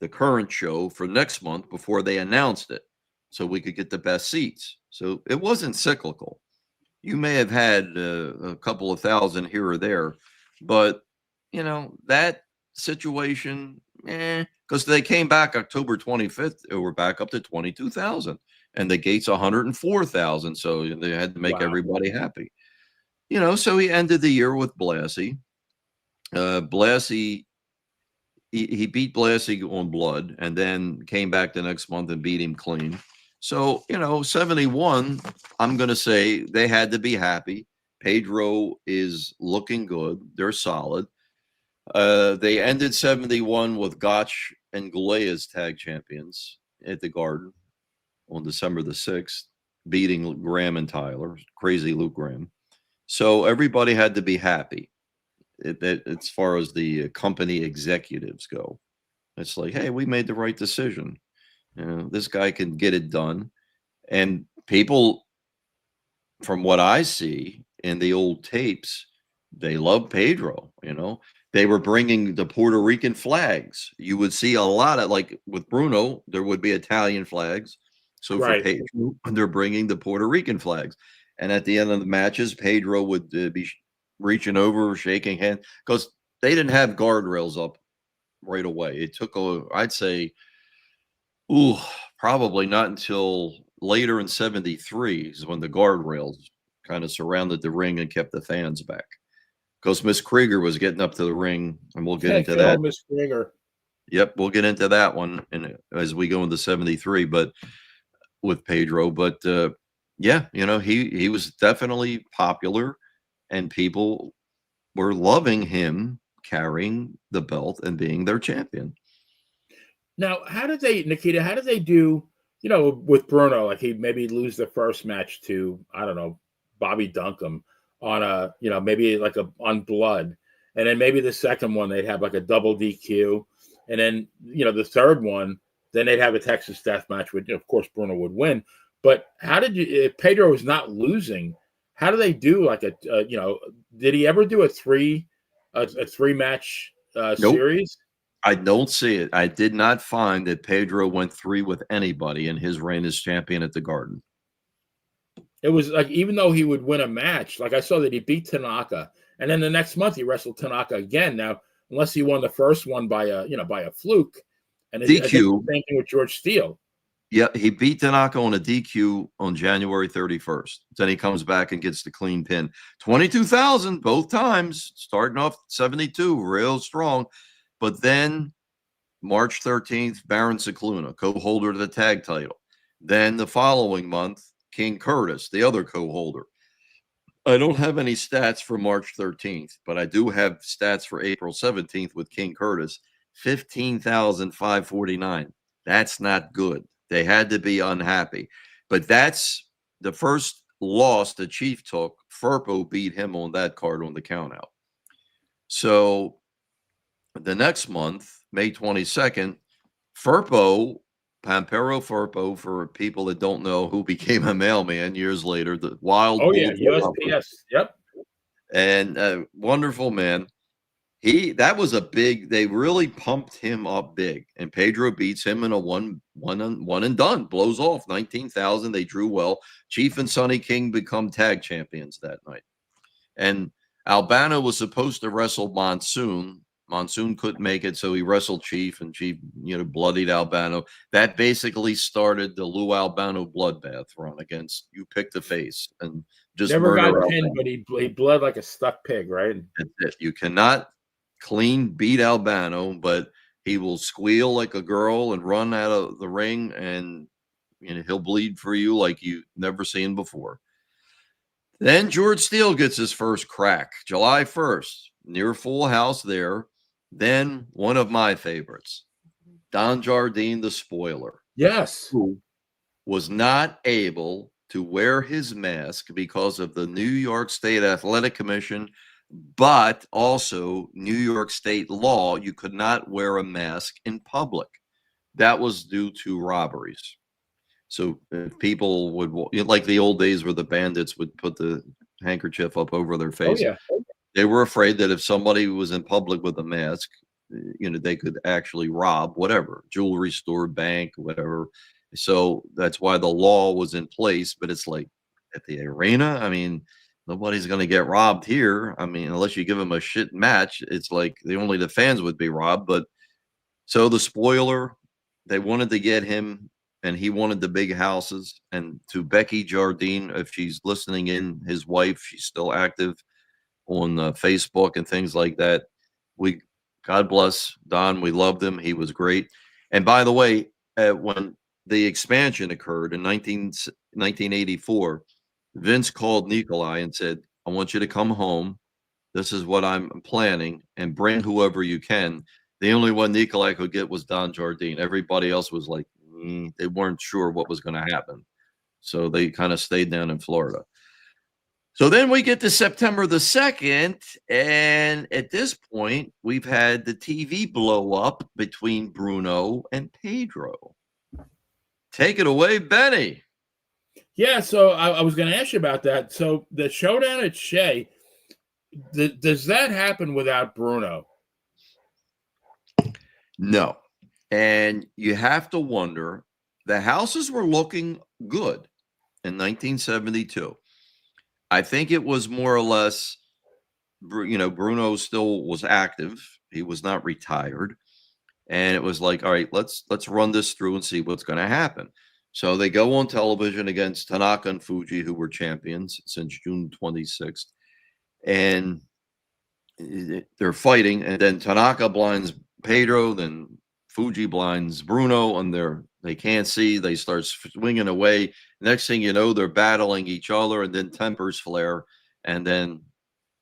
the current show for next month before they announced it, so we could get the best seats. So it wasn't cyclical. You may have had a couple of thousand here or there, but that situation, because they came back October 25th, they were back up to 22,000, and the gate's 104,000. So they had to make everybody happy. So he ended the year with Blassie. Blassie, he beat Blassie on blood, and then came back the next month and beat him clean. So, 71, I'm going to say they had to be happy. Pedro is looking good. They're solid. They ended 71 with Gotch and Goulet as tag champions at the Garden on December the 6th, beating Graham and Tyler, Crazy Luke Graham. So everybody had to be happy as far as the company executives go. It's like, hey, we made the right decision. This guy can get it done. And people, from what I see in the old tapes, they love Pedro. They were bringing the Puerto Rican flags. You would see a lot of, like with Bruno, there would be Italian flags. So for Pedro, they're bringing the Puerto Rican flags. And at the end of the matches, Pedro would be reaching over, shaking hands, because they didn't have guardrails up right away. It took, I'd say, probably not until later in 73 is when the guardrails kind of surrounded the ring and kept the fans back. Because Miss Krieger was getting up to the ring, and we'll get into that. Miss Krieger. Yep, we'll get into that one as we go into 73, but with Pedro. But he was definitely popular, and people were loving him carrying the belt and being their champion. Now, Nikita, how did they do, with Bruno? Like he maybe lose the first match to, I don't know, Bobby Duncombe on maybe like on blood. And then maybe the second one, they'd have like a double DQ. And then, the third one, then they'd have a Texas death match, which of course Bruno would win. But how did if Pedro was not losing, how do they do like a did he ever do a three match Nope. series? I don't see it. I did not find that Pedro went 3 with anybody in his reign as champion at the Garden. It was like, even though he would win a match, like I saw that he beat Tanaka, and then the next month he wrestled Tanaka again. Now, unless he won the first one by a fluke, and I think the DQ. same thing with George Steele. Yeah, he beat Tanaka on a DQ on January 31st. Then he comes back and gets the clean pin. 22,000 both times, starting off 72, real strong. But then March 13th, Baron Cicluna, co-holder of the tag title. Then the following month, King Curtis, the other co-holder. I don't have any stats for March 13th, but I do have stats for April 17th with King Curtis, 15,549. That's not good. They had to be unhappy. But that's the first loss the Chief took. Firpo beat him on that card on the countout. So the next month, May 22nd, Pampero Firpo, for people that don't know, who became a mailman years later, the wild. Oh yeah, USPS. Yep. And wonderful man. That was a big, they really pumped him up big. And Pedro beats him in a one and done, blows off 19,000. They drew well. Chief and Sonny King become tag champions that night. And Albano was supposed to wrestle Monsoon. Monsoon couldn't make it, so he wrestled Chief, and Chief, bloodied Albano. That basically started the Lou Albano bloodbath run against You Pick the Face and just never got murder pinned, but he bled like a stuck pig, right? That's it. You cannot clean beat Albano, but he will squeal like a girl and run out of the ring, and he'll bleed for you like you've never seen before. Then George Steele gets his first crack, July 1st, near Full House there. Then one of my favorites, Don Jardine, the Spoiler. Yes. Who was not able to wear his mask because of the New York State Athletic Commission, but also New York State law. You could not wear a mask in public. That was due to robberies. So if people would, like the old days where the bandits would put the handkerchief up over their face. Oh, yeah. They were afraid that if somebody was in public with a mask, they could actually rob whatever, jewelry store, bank, whatever. So that's why the law was in place. But it's like at the arena, I mean, nobody's going to get robbed here. I mean, unless you give them a shit match, it's like only the fans would be robbed. But so the Spoiler, they wanted to get him, and he wanted the big houses. And to Becky Jardine, if she's listening in, his wife, she's still active on Facebook and things like that. God bless Don. We loved him. He was great. And by the way, when the expansion occurred in 1984, Vince called Nikolai and said, I want you to come home. This is what I'm planning, and bring whoever you can. The only one Nikolai could get was Don Jardine. Everybody else was like, they weren't sure what was going to happen. So they kind of stayed down in Florida. So then we get to September the 2nd, and at this point, we've had the TV blow up between Bruno and Pedro. Take it away, Benny. Yeah, so I was going to ask you about that. So the showdown at Shea, does that happen without Bruno? No. And you have to wonder, the houses were looking good in 1972. I think it was more or less, Bruno still was active. He was not retired. And it was like, all right, let's run this through and see what's going to happen. So they go on television against Tanaka and Fuji, who were champions since June 26th. And they're fighting. And then Tanaka blinds Pedro, then Fuji blinds Bruno, and they can't see. They start swinging away. Next thing you know, they're battling each other, and then tempers flare, and then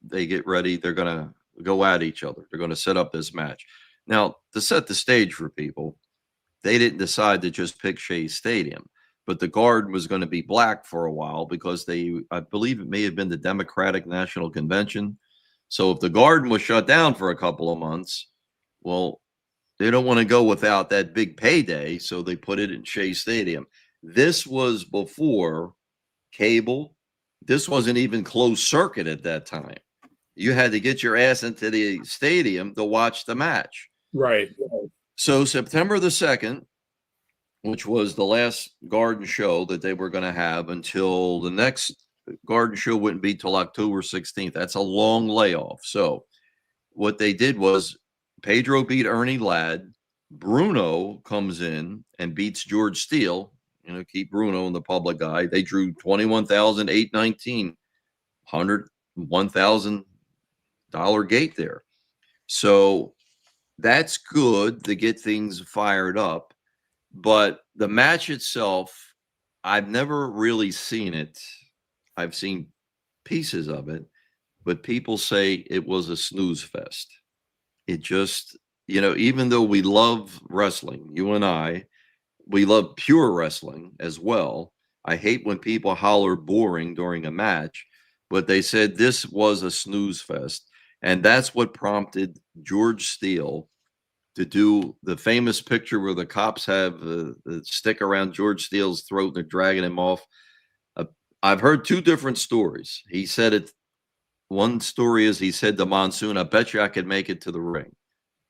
they get ready. They're going to go at each other. They're going to set up this match. Now, to set the stage for people, they didn't decide to just pick Shea Stadium, but the Garden was going to be black for a while because I believe it may have been the Democratic National Convention. So if the Garden was shut down for a couple of months, well, they don't want to go without that big payday, so they put it in Shea Stadium. This was before cable, this wasn't even closed circuit at that time. You had to get your ass into the stadium to watch the match. Right. So September the 2nd, which was the last Garden show that they were going to have until the next Garden show wouldn't be till October 16th. That's a long layoff. So what they did was Pedro beat Ernie Ladd. Bruno comes in and beats George Steele. You know, keep Bruno in the public eye. They drew 21,819, $101,000 gate there. So that's good to get things fired up. But the match itself, I've never really seen it. I've seen pieces of it, but people say it was a snooze fest. It just, you know, even though we love wrestling, you and I, we love pure wrestling as well. I hate when people holler boring during a match, but they said this was a snooze fest. And that's what prompted George Steele to do the famous picture where the cops have the stick around George Steele's throat and they're dragging him off. I've heard two different stories. He said it. One story is he said to Monsoon, I bet you I could make it to the ring.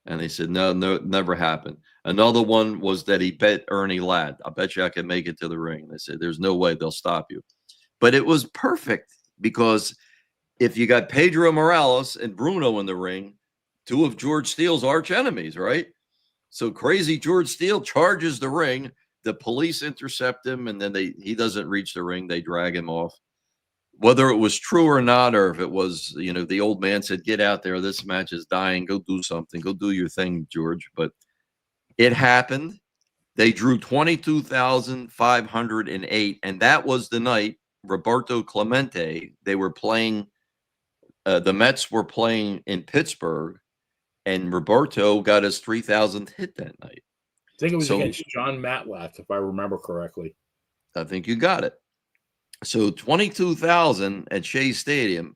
And they said, no, never happened. Another one was that he bet Ernie Ladd, I bet you I can make it to the ring. And they said, there's no way they'll stop you. But it was perfect because if you got Pedro Morales and Bruno in the ring, two of George Steele's arch enemies, right? So crazy George Steele charges the ring. The police intercept him, and then he doesn't reach the ring. They drag him off. Whether it was true or not, or if it was, you know, the old man said, get out there. This match is dying. Go do something. Go do your thing, George. But it happened. They drew 22,508. And that was the night Roberto Clemente, they were playing, the Mets were playing in Pittsburgh, and Roberto got his 3,000th hit that night. I think it was against John Matlack, if I remember correctly. I think you got it. So 22,000 at Shea Stadium,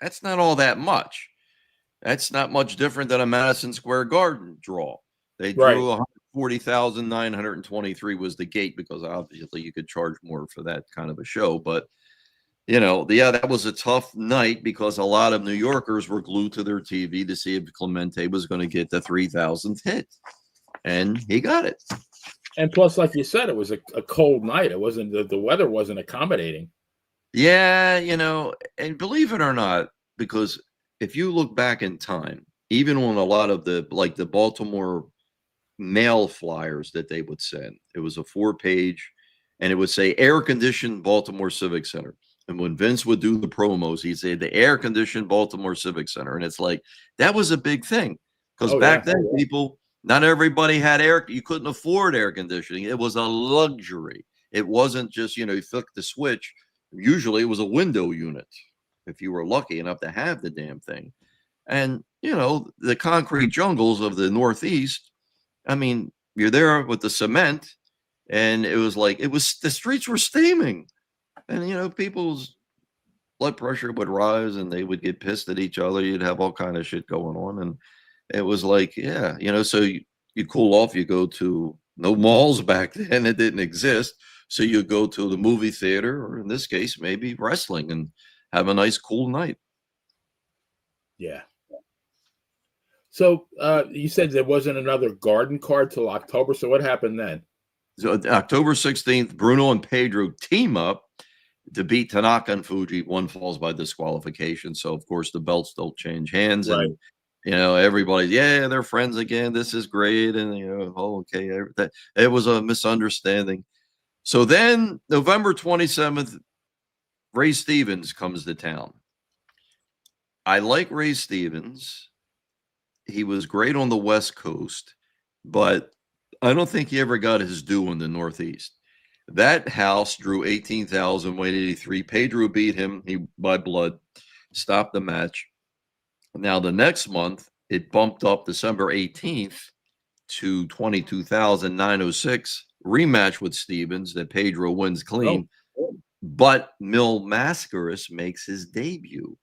that's not all that much. That's not much different than a Madison Square Garden draw. They drew 140,923 was the gate, because obviously you could charge more for that kind of a show. But, you know, yeah, that was a tough night because a lot of New Yorkers were glued to their TV to see if Clemente was going to get the 3,000th hit. And he got it. And plus, like you said, it was a cold night. It wasn't, the weather wasn't accommodating. Yeah, you know, and believe it or not, because if you look back in time, even on a lot of the Baltimore mail flyers that they would send, it was a 4-page, and it would say air-conditioned Baltimore Civic Center. And when Vince would do the promos, he'd say the air-conditioned Baltimore Civic Center. And it's like, that was a big thing. Because back then, people, not everybody had air. You couldn't afford air conditioning. It was a luxury. It wasn't just, you know, you flick the switch. Usually it was a window unit if you were lucky enough to have the damn thing. And, you know, the concrete jungles of the Northeast, I mean, you're there with the cement, and it was like, the streets were steaming. And, you know, people's blood pressure would rise and they would get pissed at each other. You'd have all kind of shit going on. And it was like, yeah, you know, so you cool off, you go to, no malls back then, it didn't exist. So you go to the movie theater, or in this case, maybe wrestling, and have a nice cool night. Yeah. So you said there wasn't another Garden card till October. So what happened then? So October 16th, Bruno and Pedro team up to beat Tanaka and Fuji. One falls by disqualification. So, of course, the belts don't change hands. Right. And, you know, everybody, yeah, they're friends again. This is great. And, you know, oh, okay. It was a misunderstanding. So then November 27th, Ray Stevens comes to town. I like Ray Stevens. He was great on the West Coast, but I don't think he ever got his due in the Northeast. That house drew 18,183. Pedro beat him by blood, stopped the match. Now, the next month, it bumped up December 18th to 22,906. Rematch with Stevens that Pedro wins clean. Oh. But Mil Mascaras makes his debut.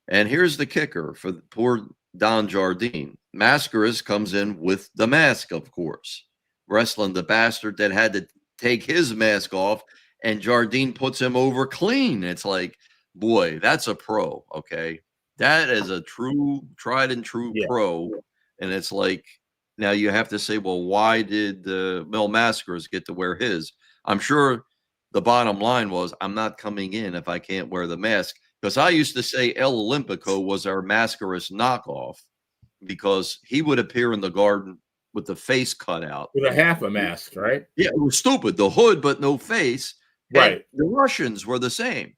And here's the kicker for the poor Don Jardine. Mascaras comes in with the mask, of course, wrestling the bastard that had to take his mask off and Jardine puts him over clean. It's like, boy, that's a pro. Okay. That is a true, tried and true pro. And it's like, now you have to say, well, why did Mil Mascaras get to wear his? I'm sure the bottom line was, I'm not coming in if I can't wear the mask. Because I used to say El Olympico was our Mascaras knockoff, because he would appear in the garden with the face cut out. With a half a mask, right? Yeah, it was stupid. The hood, but no face. Right. And the Russians were the same.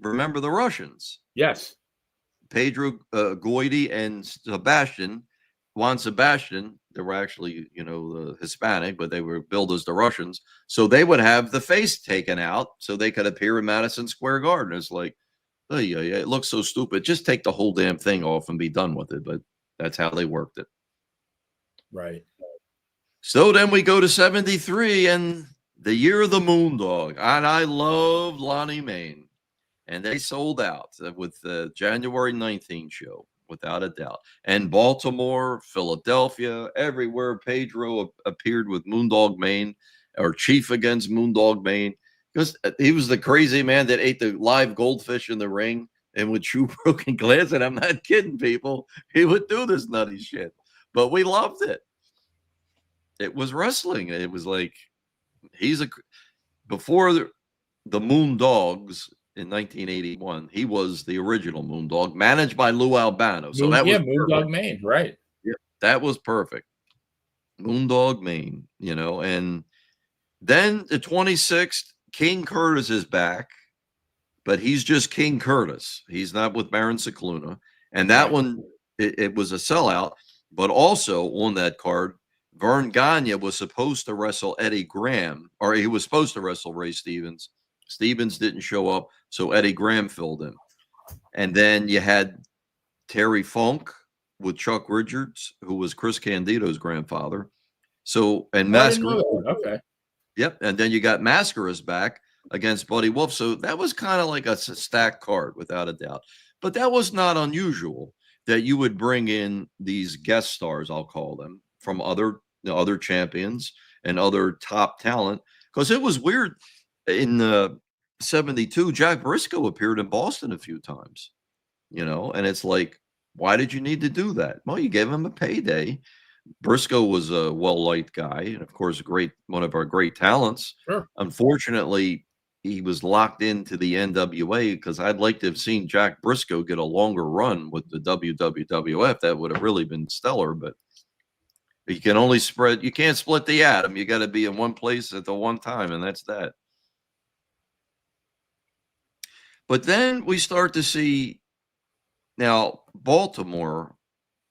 Remember the Russians? Yes. Pedro Goiti and Juan Sebastian, they were actually, the Hispanic, but they were billed as the Russians. So they would have the face taken out so they could appear in Madison Square Garden. It's like, oh, yeah, it looks so stupid. Just take the whole damn thing off and be done with it. But that's how they worked it. Right. So then we go to 73 and the year of the Moondog. And I love Lonnie Main. And they sold out with the January 19th show, without a doubt. And Baltimore, Philadelphia, everywhere Pedro appeared with Moondog Main, or Chief against Moondog Main, because he was the crazy man that ate the live goldfish in the ring and would chew broken glass. And I'm not kidding, people. He would do this nutty shit. But we loved it. It was wrestling. It was like, before the Moondogs in 1981, he was the original Moondog, managed by Lou Albano. So that was Moondog Main, right? Yeah, that was perfect. Moondog Main, and then the 26th, King Curtis is back, but he's just King Curtis. He's not with Baron Cicluna. And that one, it was a sellout, but also on that card, Vern Gagne was supposed to wrestle Eddie Graham, or he was supposed to wrestle Ray Stevens. Stevens didn't show up, so Eddie Graham filled in. And then you had Terry Funk with Chuck Richards, who was Chris Candido's grandfather. So, and Mascaras. Okay. Yep. And then you got Mascaras back against Buddy Wolf. So that was kind of like a stacked card, without a doubt. But that was not unusual that you would bring in these guest stars, I'll call them, from other champions and other top talent. Because it was weird. In 72, Jack Briscoe appeared in Boston a few times, and it's like, why did you need to do that? Well, you gave him a payday. Briscoe was a well-liked guy, and of course, one of our great talents. Sure. Unfortunately, he was locked into the NWA, because I'd like to have seen Jack Briscoe get a longer run with the WWF. That would have really been stellar, but you can't split the atom. You got to be in one place at the one time, and that's that. But then we start to see, now Baltimore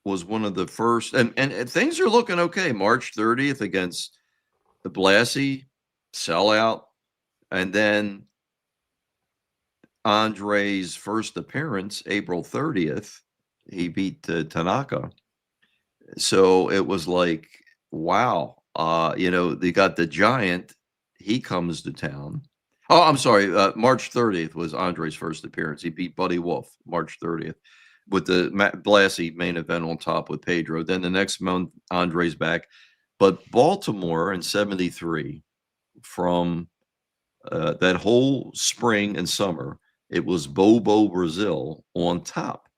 was one of the first, and things are looking okay. March 30th against the Blassie, sellout. And then Andre's first appearance, April 30th, he beat Tanaka. So it was like, wow. They got the Giant. He comes to town. Oh, I'm sorry. March 30th was Andre's first appearance. He beat Buddy Wolf March 30th with the Blassie main event on top with Pedro. Then the next month, Andre's back. But Baltimore in 73, from that whole spring and summer, it was Bobo Brazil on top.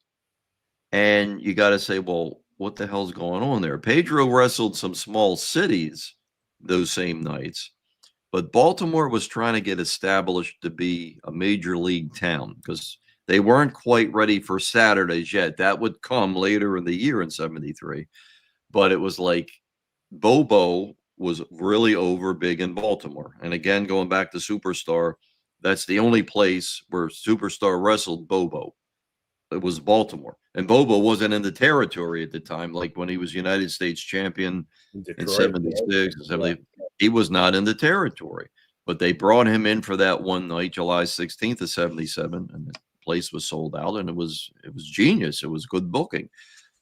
And you got to say, well, what the hell's going on there? Pedro wrestled some small cities those same nights. But Baltimore was trying to get established to be a major league town, because they weren't quite ready for Saturdays yet. That would come later in the year in 73. But it was like Bobo was really over big in Baltimore. And again, going back to Superstar, that's the only place where Superstar wrestled Bobo. It was Baltimore. And Bobo wasn't in the territory at the time, like when he was United States champion in 76 and 70. He was not in the territory. But they brought him in for that one night, July 16th of 77, and the place was sold out, and it was genius. It was good booking.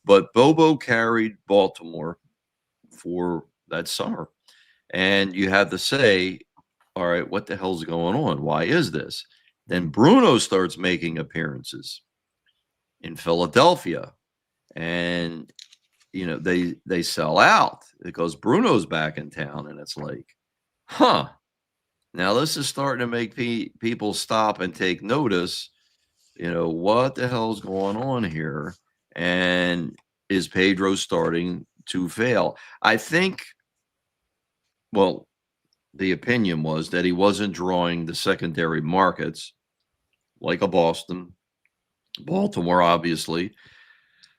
But Bobo carried Baltimore for that summer. And you have to say, all right, what the hell's going on? Why is this? Then Bruno starts making appearances in Philadelphia, and they sell out because Bruno's back in town, and it's like, Now this is starting to make people stop and take notice. What the hell's going on here? And is Pedro starting to fail? I think, well, the opinion was that he wasn't drawing the secondary markets like a Boston, Baltimore, obviously.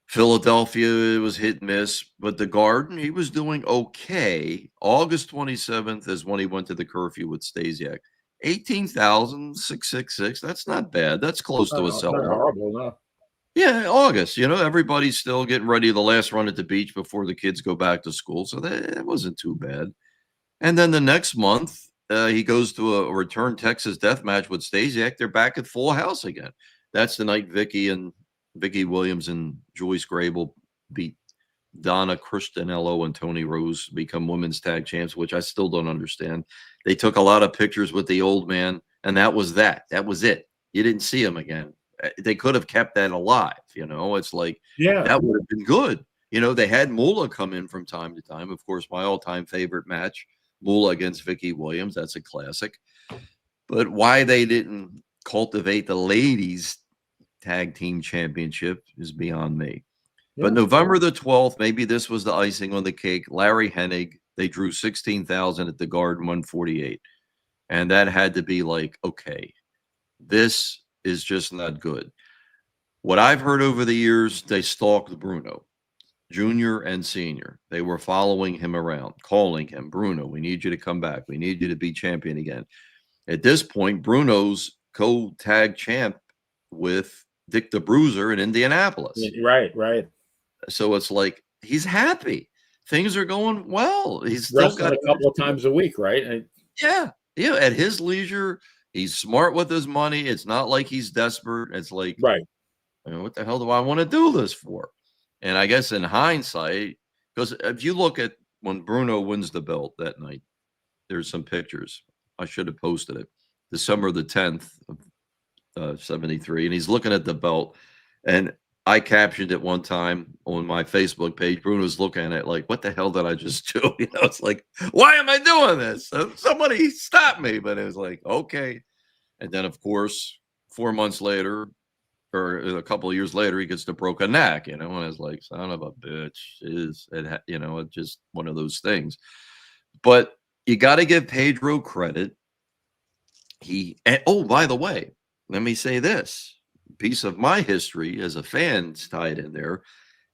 Philadelphia was hit and miss, but the Garden, he was doing okay. August 27th is when he went to the curfew with Stasiak. 18,666. That's not bad. That's close to a Not sellout. horrible, no. Yeah, August. Everybody's still getting ready the last run at the beach before the kids go back to school. So that wasn't too bad. And then the next month, he goes to a return Texas death match with Stasiak. They're back at Full House again. That's the night Vicky Williams and Joyce Grable beat Donna Cristianello and Tony Rose, become women's tag champs, which I still don't understand. They took a lot of pictures with the old man, and that was that. That was it. You didn't see him again. They could have kept that alive. It's like, Yeah, that would have been good. They had Moolah come in from time to time. Of course, my all-time favorite match, Moolah against Vicky Williams. That's a classic. But why they didn't cultivate the ladies tag team championship is beyond me. yeah. But November the 12th, maybe this was the icing on the cake. Larry Hennig, they drew 16,000 at the Garden, 148. And that had to be like, okay, this is just not good. What I've heard over the years, they stalked Bruno, junior and senior. They were following him around, calling him, Bruno, we need you to come back. We need you to be champion again. At this point, Bruno's co-tag champ with Dick the Bruiser in Indianapolis. Right. So it's like, he's happy. Things are going well. He's still Wrestling a couple of times a week, right? Yeah. At his leisure, he's smart with his money. It's not like he's desperate. It's like, Right. What the hell do I want to do this for? And I guess in hindsight, because if you look at when Bruno wins the belt that night, there's some pictures. I should have posted it. December the 10th of 73. And he's looking at the belt. And I captioned it one time on my Facebook page. Bruno's looking at it like, what the hell did I just do? It's like, why am I doing this? Somebody stop me. But it was like, okay. And then, of course, 4 months later, or a couple of years later, he gets the broken neck, and it's like, son of a bitch. It's just one of those things. But you got to give Pedro credit. By the way, let me say this. Piece of my history as a fan's tied in there.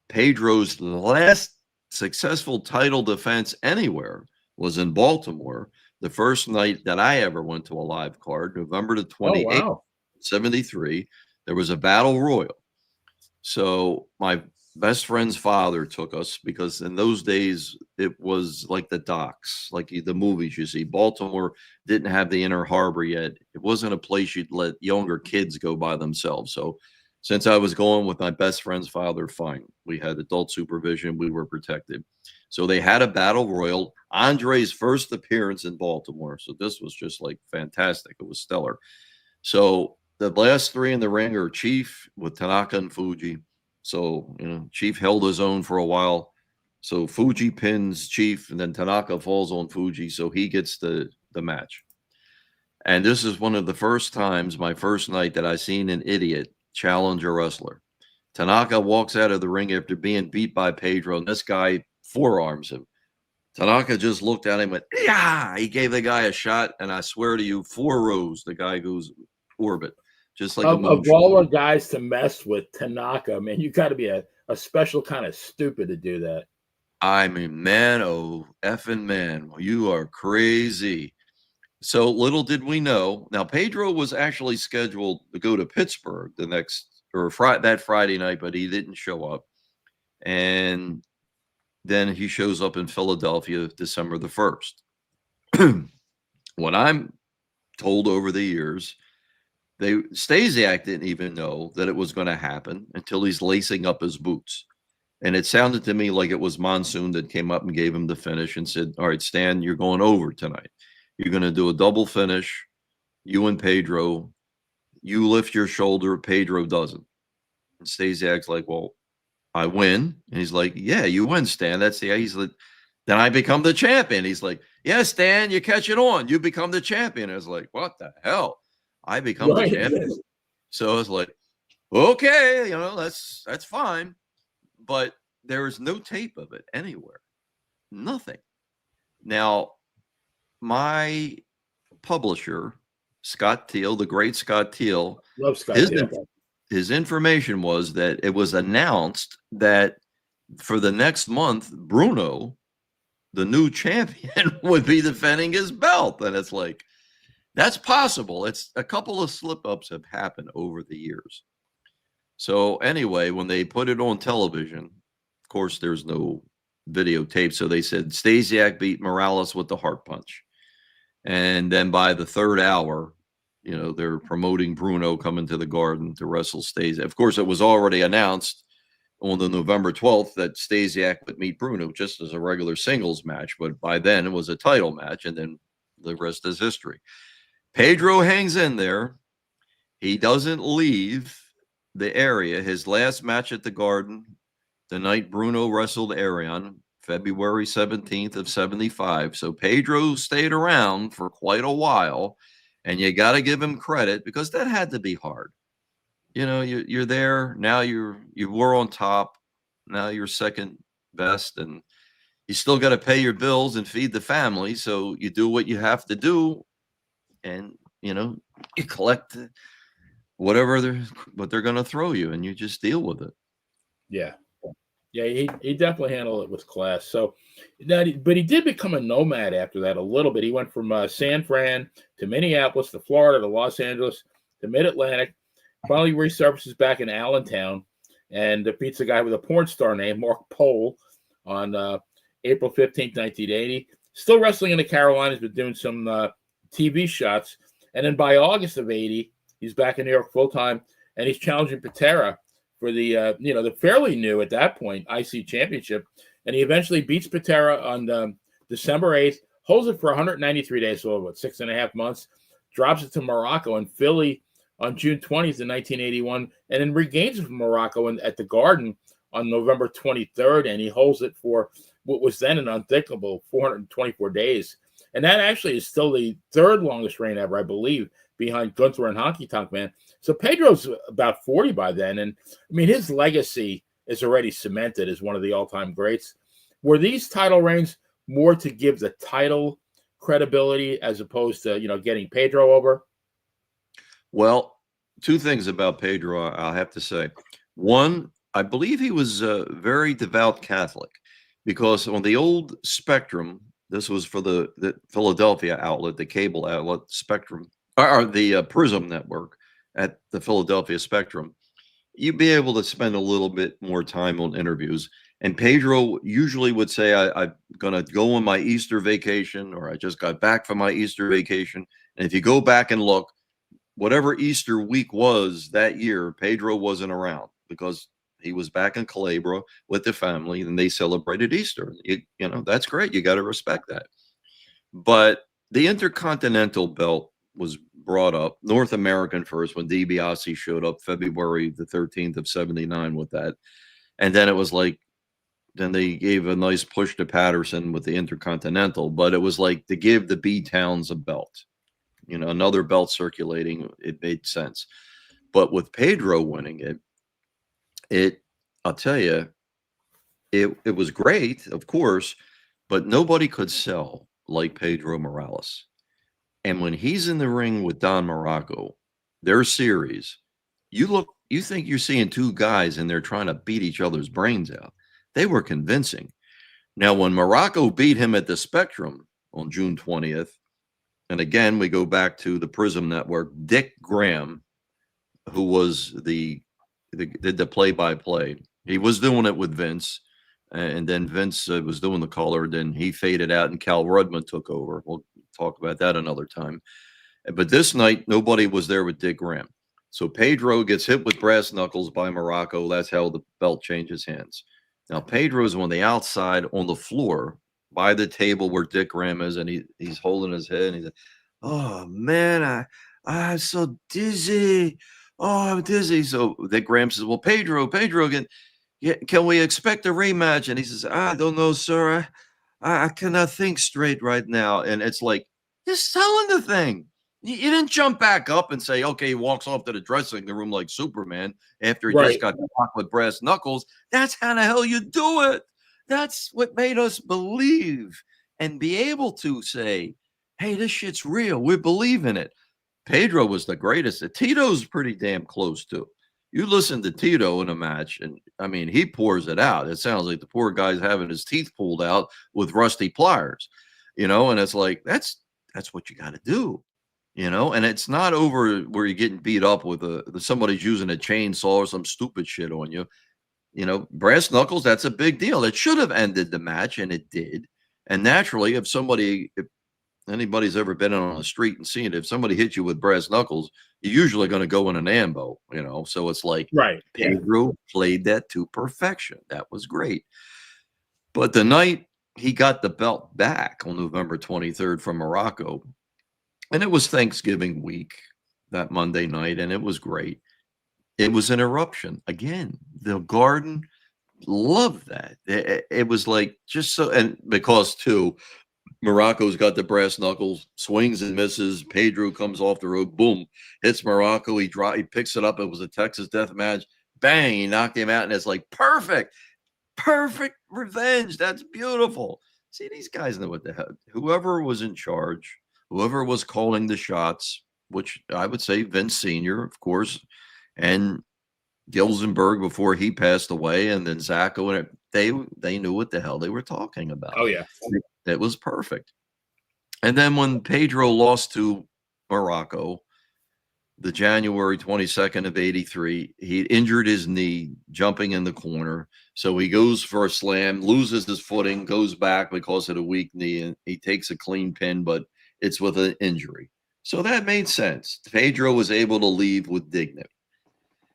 Pedro's last successful title defense anywhere was in Baltimore. The first night that I ever went to a live card, November the 28th, 73, there was a battle royal. So my best friend's father took us, because in those days it was like the docks, like the movies you see. Baltimore didn't have the inner harbor yet. It wasn't a place you'd let younger kids go by themselves. So since I was going with my best friend's father, fine, we had adult supervision, we were protected. So they had a battle royal, Andre's first appearance in Baltimore. So this was just like fantastic. It was stellar. So the last three in the ring are Chief with Tanaka and Fuji. So, Chief held his own for a while. So Fuji pins Chief, and then Tanaka falls on Fuji. So he gets the match. And this is one of the first times, my first night, that I seen an idiot challenge a wrestler. Tanaka walks out of the ring after being beat by Pedro, and this guy forearms him. Tanaka just looked at him and went, yeah, he gave the guy a shot. And I swear to you, 4 rows, the guy goes orbit. Just like of all the guys to mess with, Tanaka, man, you got to be a special kind of stupid to do that. I mean, man, oh, effing man, you are crazy. So little did we know. Now, Pedro was actually scheduled to go to Pittsburgh that Friday night, but he didn't show up. And then he shows up in Philadelphia December the 1st. What I'm told over the years, Stasiak didn't even know that it was going to happen until he's lacing up his boots. And it sounded to me like it was Monsoon that came up and gave him the finish and said, all right, Stan, you're going over tonight. You're going to do a double finish. You and Pedro, you lift your shoulder, Pedro doesn't. And Stasiak's like, well, I win. And he's like, yeah, you win, Stan. He's like, Then I become the champion. He's like, yes, Dan, you catch it on. You become the champion. I was like, what the hell? I become the Right. champion. So I was like, okay, that's fine. But there is no tape of it anywhere. Nothing. Now, my publisher, Scott Teal, the great Scott Teal, Love Scott Teal. His information was that it was announced that for the next month, Bruno, the new champion, would be defending his belt. And it's like, that's possible. It's a couple of slip-ups have happened over the years. So anyway, when they put it on television, of course, there's no videotape. So they said Stasiak beat Morales with the heart punch. And then by the third hour, they're promoting Bruno coming to the Garden to wrestle Stasiak. Of course, it was already announced on the November 12th that Stasiak would meet Bruno just as a regular singles match. But by then, it was a title match, and then the rest is history. Pedro hangs in there. He doesn't leave the area. His last match at the Garden, the night Bruno wrestled Arion, February 17th of 75. So Pedro stayed around for quite a while, and you got to give him credit because that had to be hard. You're there now. You were on top. Now you're second best, and you still got to pay your bills and feed the family. So you do what you have to do, and you collect whatever they're going to throw you, and you just deal with it. Yeah. Yeah, he definitely handled it with class. So, but he did become a nomad after that a little bit. He went from San Fran to Minneapolis to Florida to Los Angeles to Mid-Atlantic. Finally resurfaces back in Allentown and defeats a guy with a porn star name, Mark Pohl, on April 15th, 1980. Still wrestling in the Carolinas, but doing some TV shots. And then by August of 80, he's back in New York full-time, and he's challenging Patera for the the fairly new at that point IC championship, and he eventually beats Patera on December 8th, holds it for 193 days, so about 6.5 months, drops it to Morocco and Philly on June 20th in 1981, and then regains it from Morocco at the Garden on November 23rd, and he holds it for what was then an unthinkable 424 days, and that actually is still the third longest reign ever, I believe, behind Gunther and Honky Tonk Man. So Pedro's about 40 by then. And I mean, his legacy is already cemented as one of the all-time greats. Were these title reigns more to give the title credibility as opposed to, getting Pedro over? Well, two things about Pedro, I'll have to say. One, I believe he was a very devout Catholic because on the old Spectrum, this was for the Philadelphia outlet, the cable outlet Spectrum, or the Prism network at the Philadelphia Spectrum, you'd be able to spend a little bit more time on interviews. And Pedro usually would say, I'm going to go on my Easter vacation, or I just got back from my Easter vacation. And if you go back and look, whatever Easter week was that year, Pedro wasn't around because he was back in Calabria with the family and they celebrated Easter. That's great. You got to respect that. But the Intercontinental belt was brought up, North American first, when DiBiase showed up February the 13th of 79 with that. And then it was like, then they gave a nice push to Patterson with the Intercontinental, but it was like to give the B-Towns a belt, another belt circulating. It made sense. But with Pedro winning I'll tell you, it was great, of course, but nobody could sell like Pedro Morales. And when he's in the ring with Don Morocco, their series, you think you're seeing two guys and they're trying to beat each other's brains out. They were convincing. Now, when Morocco beat him at the Spectrum on June 20th, and again, we go back to the Prism Network, Dick Graham, who was did the play-by-play. He was doing it with Vince, and then Vince was doing the color. Then he faded out, and Cal Rudman took over. We'll talk about that another time. But this night, nobody was there with Dick Graham. So Pedro gets hit with brass knuckles by Morocco. That's how the belt changes hands. Now, Pedro's on the outside on the floor by the table where Dick Graham is, and he's holding his head, and he's like, oh, man, I'm so dizzy. Oh, I'm dizzy. So Dick Graham says, well, Pedro, can we expect a rematch? And he says, I don't know, sir. I cannot think straight right now. And it's like, you're selling the thing. You didn't jump back up and say, okay, he walks off to the dressing room like Superman after he just Right. got caught with brass knuckles. That's how the hell you do it. That's what made us believe and be able to say, hey, this shit's real. We believe in it. Pedro was the greatest. Tito's pretty damn close too. You listen to Tito in a match, and I mean, he pours it out. It sounds like the poor guy's having his teeth pulled out with rusty pliers, and it's like that's what you got to do, and it's not over where you're getting beat up with somebody's using a chainsaw or some stupid shit on you. Brass knuckles, that's a big deal. It should have ended the match, and it did. And naturally, if anybody's ever been on the street and seen it, if somebody hits you with brass knuckles, you're usually going to go in an ambo, So it's like Right. Yeah. Pedro played that to perfection. That was great. But the night he got the belt back on November 23rd from Morocco, and it was Thanksgiving week that Monday night, and it was great. It was an eruption. Again, the Garden loved that. It was like just so, and because too, Morocco's got the brass knuckles, swings and misses. Pedro comes off the rope, boom, hits Morocco. He picks it up. It was a Texas death match. Bang, he knocked him out, and it's like perfect revenge. That's beautiful. See, these guys know what the hell. Whoever was in charge, whoever was calling the shots, which I would say Vince Sr., of course, and Gilzenberg before he passed away, and then Zacco, and they knew what the hell they were talking about. Oh yeah. It was perfect. And then when Pedro lost to Morocco, the January 22nd of 83, he injured his knee jumping in the corner. So he goes for a slam, loses his footing, goes back because of the weak knee, and he takes a clean pin, but it's with an injury. So that made sense. Pedro was able to leave with dignity.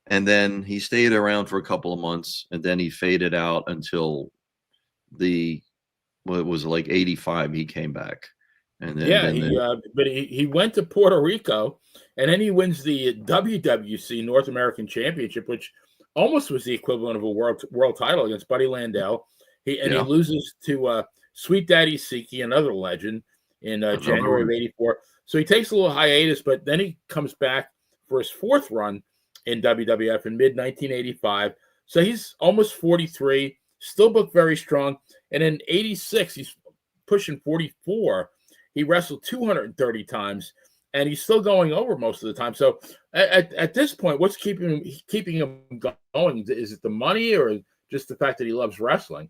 And then he stayed around for a couple of months, and then he faded out until it was like 85. He came back. And then, but he went to Puerto Rico, and then he wins the WWC North American Championship, which almost was the equivalent of a world title against Buddy Landel. He loses to Sweet Daddy Siki, another legend, in January of 84. So he takes a little hiatus, but then he comes back for his fourth run in WWF in mid-1985. So he's almost 43, still booked very strong. And in 86, he's pushing 44. He wrestled 230 times, and he's still going over most of the time. So at this point, what's keeping him going? Is it the money or just the fact that he loves wrestling?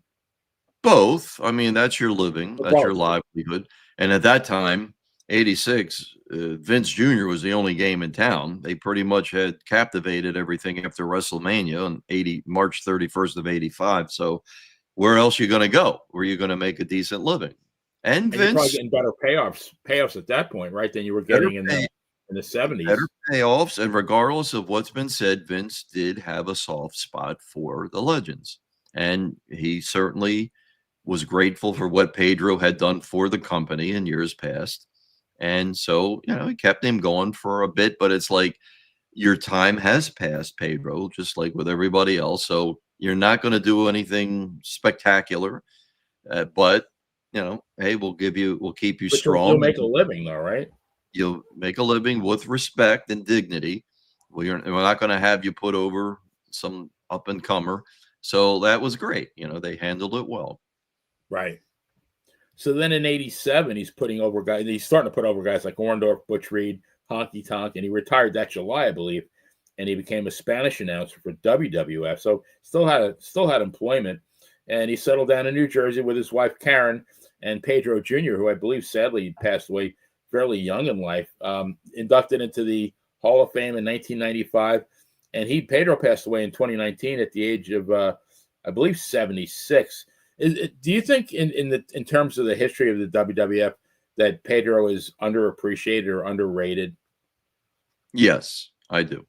Both. I mean, that's your living. That's your livelihood. And at that time, 86, Vince Jr. was the only game in town. They pretty much had captivated everything after WrestleMania on March 31st of 85. So where else are you going to go? Where are you going to make a decent living? And Vince, you're probably getting better payoffs at that point, right? Than you were getting in the 70s. Better payoffs. And regardless of what's been said, Vince did have a soft spot for the legends. And he certainly was grateful for what Pedro had done for the company in years past. And so, he kept him going for a bit, but it's like your time has passed, Pedro, just like with everybody else. So you're not going to do anything spectacular, but hey, we'll keep you strong. You'll make a living though, right? You'll make a living with respect and dignity. We're not going to have you put over some up and comer. So that was great. They handled it well. Right. So then in 87, he's putting over guys. He's starting to put over guys like Orndorff, Butch Reed, Honky Tonk, and he retired that July, I believe, and he became a Spanish announcer for WWF. So still had employment, and he settled down in New Jersey with his wife Karen and Pedro Jr., who I believe sadly passed away fairly young in life. Inducted into the Hall of Fame in 1995, and Pedro passed away in 2019 at the age of I believe 76. Do you think in terms of the history of the WWF that Pedro is underappreciated or underrated? Yes, I do.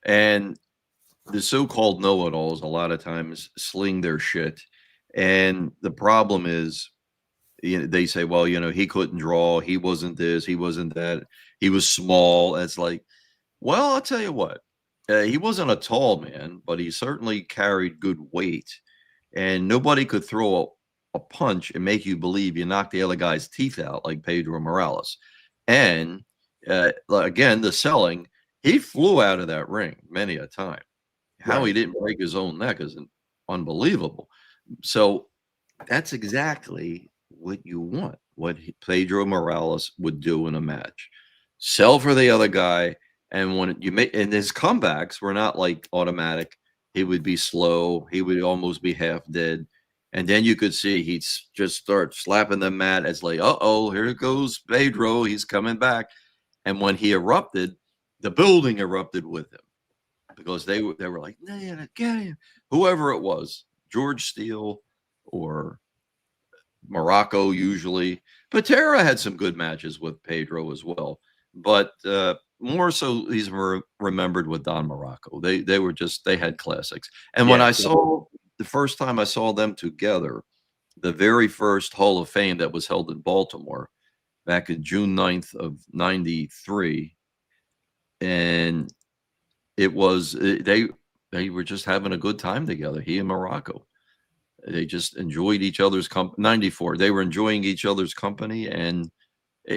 And the so-called know-it-alls a lot of times sling their shit. And the problem is, they say, well, he couldn't draw. He wasn't this. He wasn't that. He was small. It's like, well, I'll tell you what. He wasn't a tall man, but he certainly carried good weight. And nobody could throw a punch and make you believe you knocked the other guy's teeth out like Pedro Morales. And again, the selling, he flew out of that ring many a time. How he didn't break his own neck is unbelievable. So that's exactly what you want, what Pedro Morales would do in a match. Sell for the other guy. And when you make, and his comebacks were not like automatic. He would be slow. He would almost be half dead. And then you could see he'd just start slapping the mat as like, uh-oh, here goes Pedro. He's coming back. And when he erupted, the building erupted with him because they were like, man, get him. Whoever it was, George Steele or Morocco usually. Patera had some good matches with Pedro as well. But more so he's remembered with Don Morocco. They were just, they had classics. And when I saw the first time I saw them together, the very first Hall of Fame that was held in Baltimore back in June 9th of 93. And it was, they were just having a good time together, he and Morocco. They just enjoyed each other's company. 94, they were enjoying each other's company. And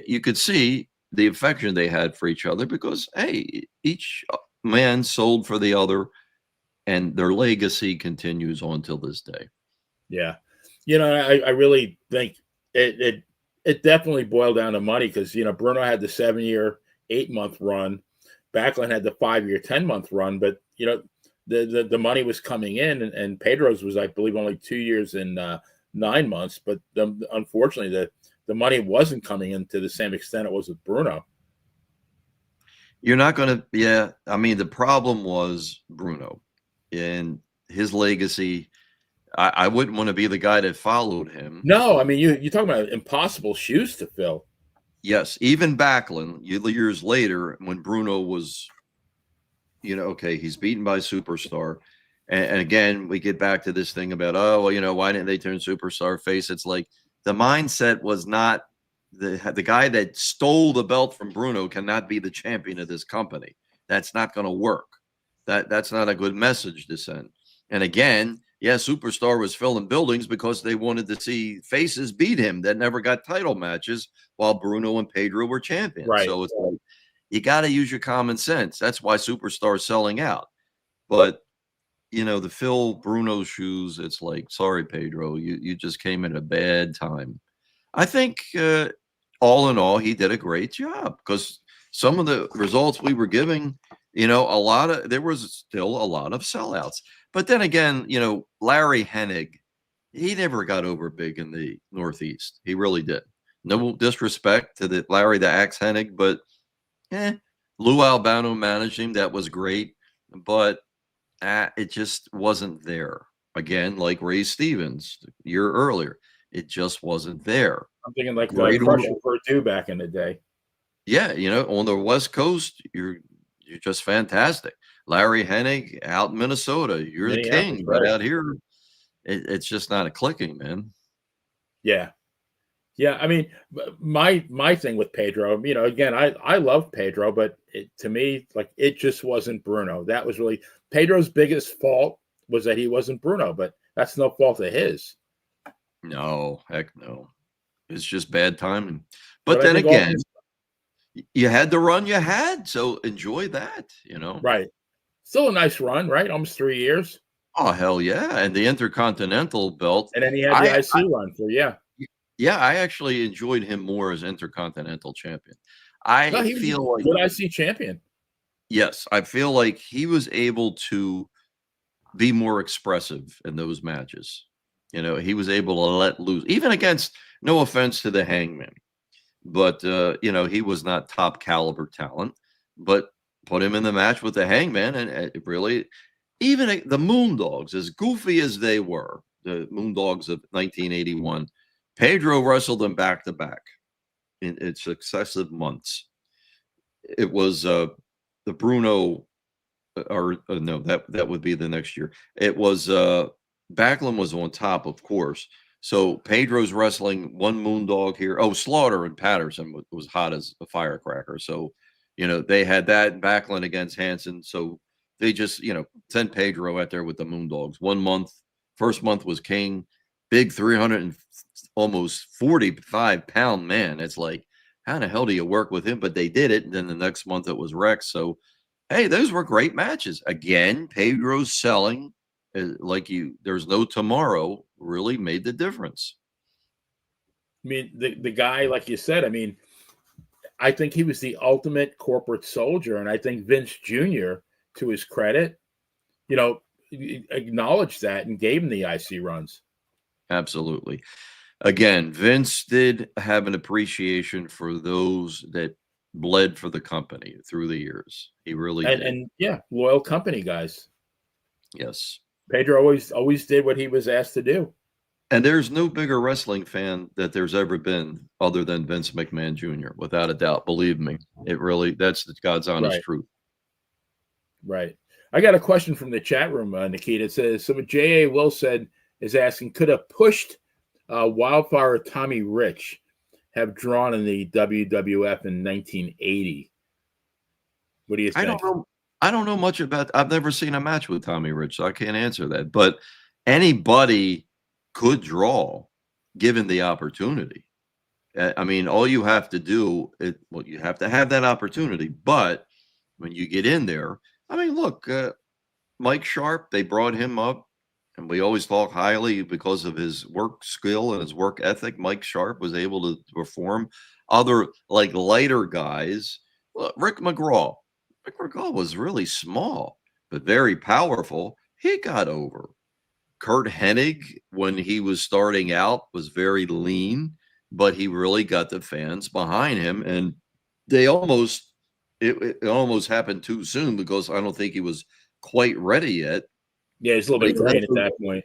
you could see the affection they had for each other because, hey, each man sold for the other. And their legacy continues on till this day. Yeah. You know, I really think it definitely boiled down to money because, you know, Bruno had the 7-year, 8-month run. Backlund had the 5-year, 10-month run. But, you know, the money was coming in, and Pedro's was, I believe, only 2 years and 9 months. But unfortunately, the money wasn't coming in to the same extent it was with Bruno. You're not going to, yeah. I mean, the problem was Bruno. And his legacy, I wouldn't want to be the guy that followed him. No, I mean, you're talking about impossible shoes to fill. Yes, even Backlund, years later, when Bruno was, you know, okay, he's beaten by Superstar. And again, we get back to this thing about, oh, well, you know, why didn't they turn Superstar face? It's like the mindset was not the guy that stole the belt from Bruno cannot be the champion of this company. That's not going to work. That's not a good message to send. And again, yeah, Superstar was filling buildings because they wanted to see faces beat him that never got title matches while Bruno and Pedro were champions. Right. So it's like, you got to use your common sense. That's why Superstar is selling out. But, you know, to fill Bruno's shoes, it's like, sorry, Pedro, you just came at a bad time. I think all in all, he did a great job because some of the results we were giving, you know, there was still a lot of sellouts. But then again, you know, Larry Hennig, he never got over big in the Northeast. He really did. No disrespect to Larry the Axe Hennig, but Lou Albano managed him. That was great. But it just wasn't there. Again, like Ray Stevens a year earlier, it just wasn't there. I'm thinking like Crushing Purdue back in the day. Yeah, you know, on the West Coast, you're just fantastic. Larry Hennig out in Minnesota, you're the king. But out here, it's just not a clicking, man. Yeah. Yeah, I mean, my thing with Pedro, you know, again, I love Pedro, but to me, like, it just wasn't Bruno. That was really Pedro's biggest fault was that he wasn't Bruno, but that's no fault of his. No, heck no. It's just bad timing. But then again, you had the run you had, so enjoy that, you know. Right. Still a nice run, right? Almost 3 years. Oh, hell yeah. And the Intercontinental belt. And then he had the IC run for, yeah. Yeah, I actually enjoyed him more as Intercontinental Champion. I feel like good IC champion. Yes, I feel like he was able to be more expressive in those matches. You know, he was able to let loose, even against, no offense to the Hangman, but you know, he was not top caliber talent. But put him in the match with the Hangman, and it really, even the Moondogs, as goofy as they were, the Moondogs of 1981, Pedro wrestled them back to back in successive months. It was the Bruno, or no, that would be the next year. It was Backlund was on top, of course. So Pedro's wrestling one Moondog here. Oh, Slaughter and Patterson was hot as a firecracker. So, you know, they had that Backlund against Hansen. So they just, you know, sent Pedro out there with the Moondogs. 1 month, first month was King. big 300 and almost 45-pound man. It's like, how the hell do you work with him? But they did it. And then the next month it was Rex. So, hey, those were great matches. Again, Pedro's selling there's no tomorrow really made the difference. I mean, the guy, like you said, I mean, I think he was the ultimate corporate soldier. And I think Vince Jr., to his credit, acknowledged that and gave him the IC runs. Absolutely. Again, Vince did have an appreciation for those that bled for the company through the years. He really did. And yeah, loyal company guys. Yes. Pedro always did what he was asked to do. And there's no bigger wrestling fan that there's ever been other than Vince McMahon Jr., without a doubt. Believe me, that's the God's honest truth. Right. I got a question from the chat room, Nikita. It says, so what J.A. Will said is asking, could have pushed Wildfire Tommy Rich have drawn in the WWF in 1980? What do you think? I don't know much about. I've never seen a match with Tommy Rich, so I can't answer that. But anybody could draw, given the opportunity. I mean, all you have to do, you have to have that opportunity. But when you get in there, I mean, look, Mike Sharp, they brought him up, and we always talk highly because of his work skill and his work ethic. Mike Sharp was able to perform. Other lighter guys, Rick McGraw. Rick McGraw was really small, but very powerful. He got over. Kurt Hennig, when he was starting out, was very lean, but he really got the fans behind him. And they it almost happened too soon because I don't think he was quite ready yet. Yeah, he's a little bit green at that point.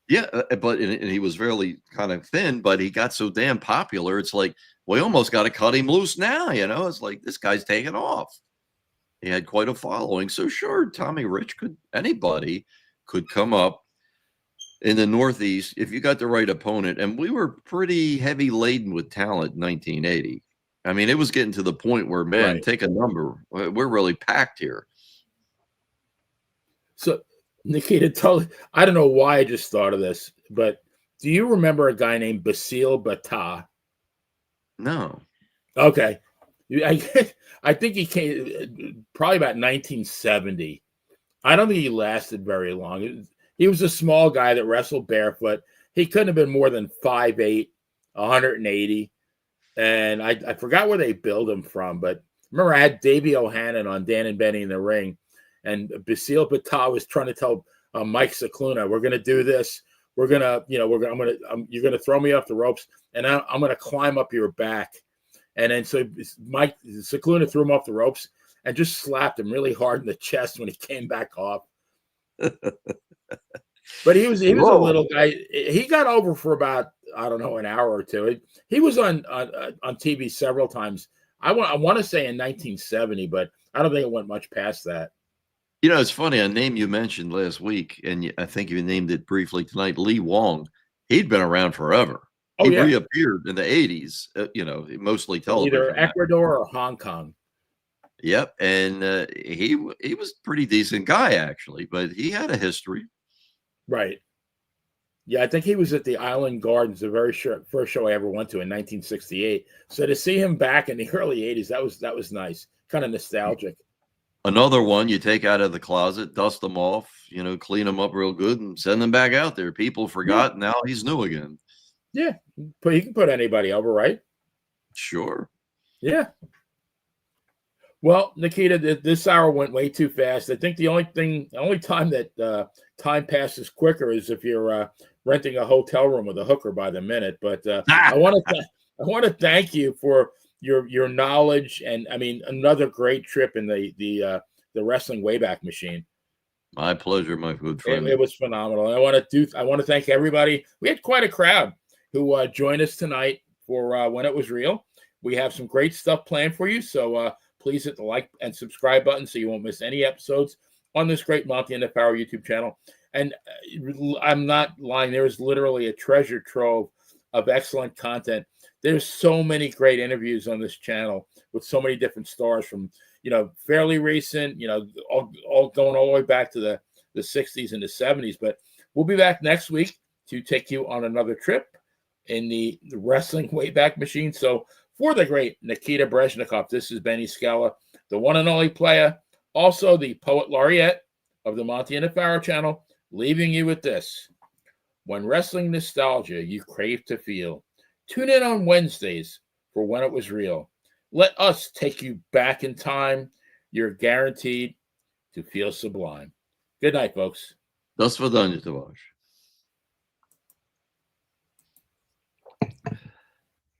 Yeah, but and he was really kind of thin, but he got so damn popular. It's like, we almost got to cut him loose now. It's like, this guy's taking off. He had quite a following. So sure, Tommy Rich anybody could come up in the Northeast if you got the right opponent. And we were pretty heavy laden with talent in 1980. I mean, it was getting to the point where, man, take a number. We're really packed here. So, Nikita, I don't know why I just thought of this, but do you remember a guy named Basile Bata? No. Okay. I think he came probably about 1970. I don't think he lasted very long. He was a small guy that wrestled barefoot. He couldn't have been more than 5'8", 180. And I forgot where they billed him from, but remember I had Davey O'Hannon on Dan and Benny in the ring, and Basile Bata was trying to tell Mike Cicluna, we're going to do this. We're going to, you're going to throw me off the ropes, and I'm going to climb up your back. And then so Mike Cicluna threw him off the ropes and just slapped him really hard in the chest when he came back off. But he was a little guy. He got over for about, I don't know, an hour or two. He was on TV several times. I want to say in 1970, but I don't think it went much past that. It's funny. A name you mentioned last week, and I think you named it briefly tonight, Lee Wong. He'd been around forever. He reappeared in the 80s, mostly television. Either Ecuador or Hong Kong. Yep. And he was a pretty decent guy, actually, but he had a history. Right. Yeah, I think he was at the Island Gardens, the very first show I ever went to in 1968. So to see him back in the early 80s, that was nice. Kind of nostalgic. Another one you take out of the closet, dust them off, clean them up real good and send them back out there. People forgot. Yeah. Now he's new again. Yeah. But you can put anybody over, right? Sure. Yeah. Well, Nikita, this hour went way too fast. I think the only time that time passes quicker is if you're renting a hotel room with a hooker by the minute. But I want to thank you for your knowledge, and I mean, another great trip in the wrestling Wayback Machine. My pleasure, my good friend. It was phenomenal. And I want to thank everybody. We had quite a crowd who joined us tonight for When It Was Real. We have some great stuff planned for you, so please hit the like and subscribe button so you won't miss any episodes on this great Monte The Pharaoh YouTube channel. And I'm not lying; there is literally a treasure trove of excellent content. There's so many great interviews on this channel with so many different stars from, fairly recent, all going all the way back to the 60s and the 70s. But we'll be back next week to take you on another trip in the wrestling Wayback Machine. So for the great Nikita Brezhnikov, this is Benny Scala, the one and only player, also the poet laureate of the Monte The Pharaoh channel, leaving you with this. When wrestling nostalgia you crave to feel, tune in on Wednesdays for When It Was Real. Let us take you back in time. You're guaranteed to feel sublime. Good night, folks. Das war Daniel Tavares.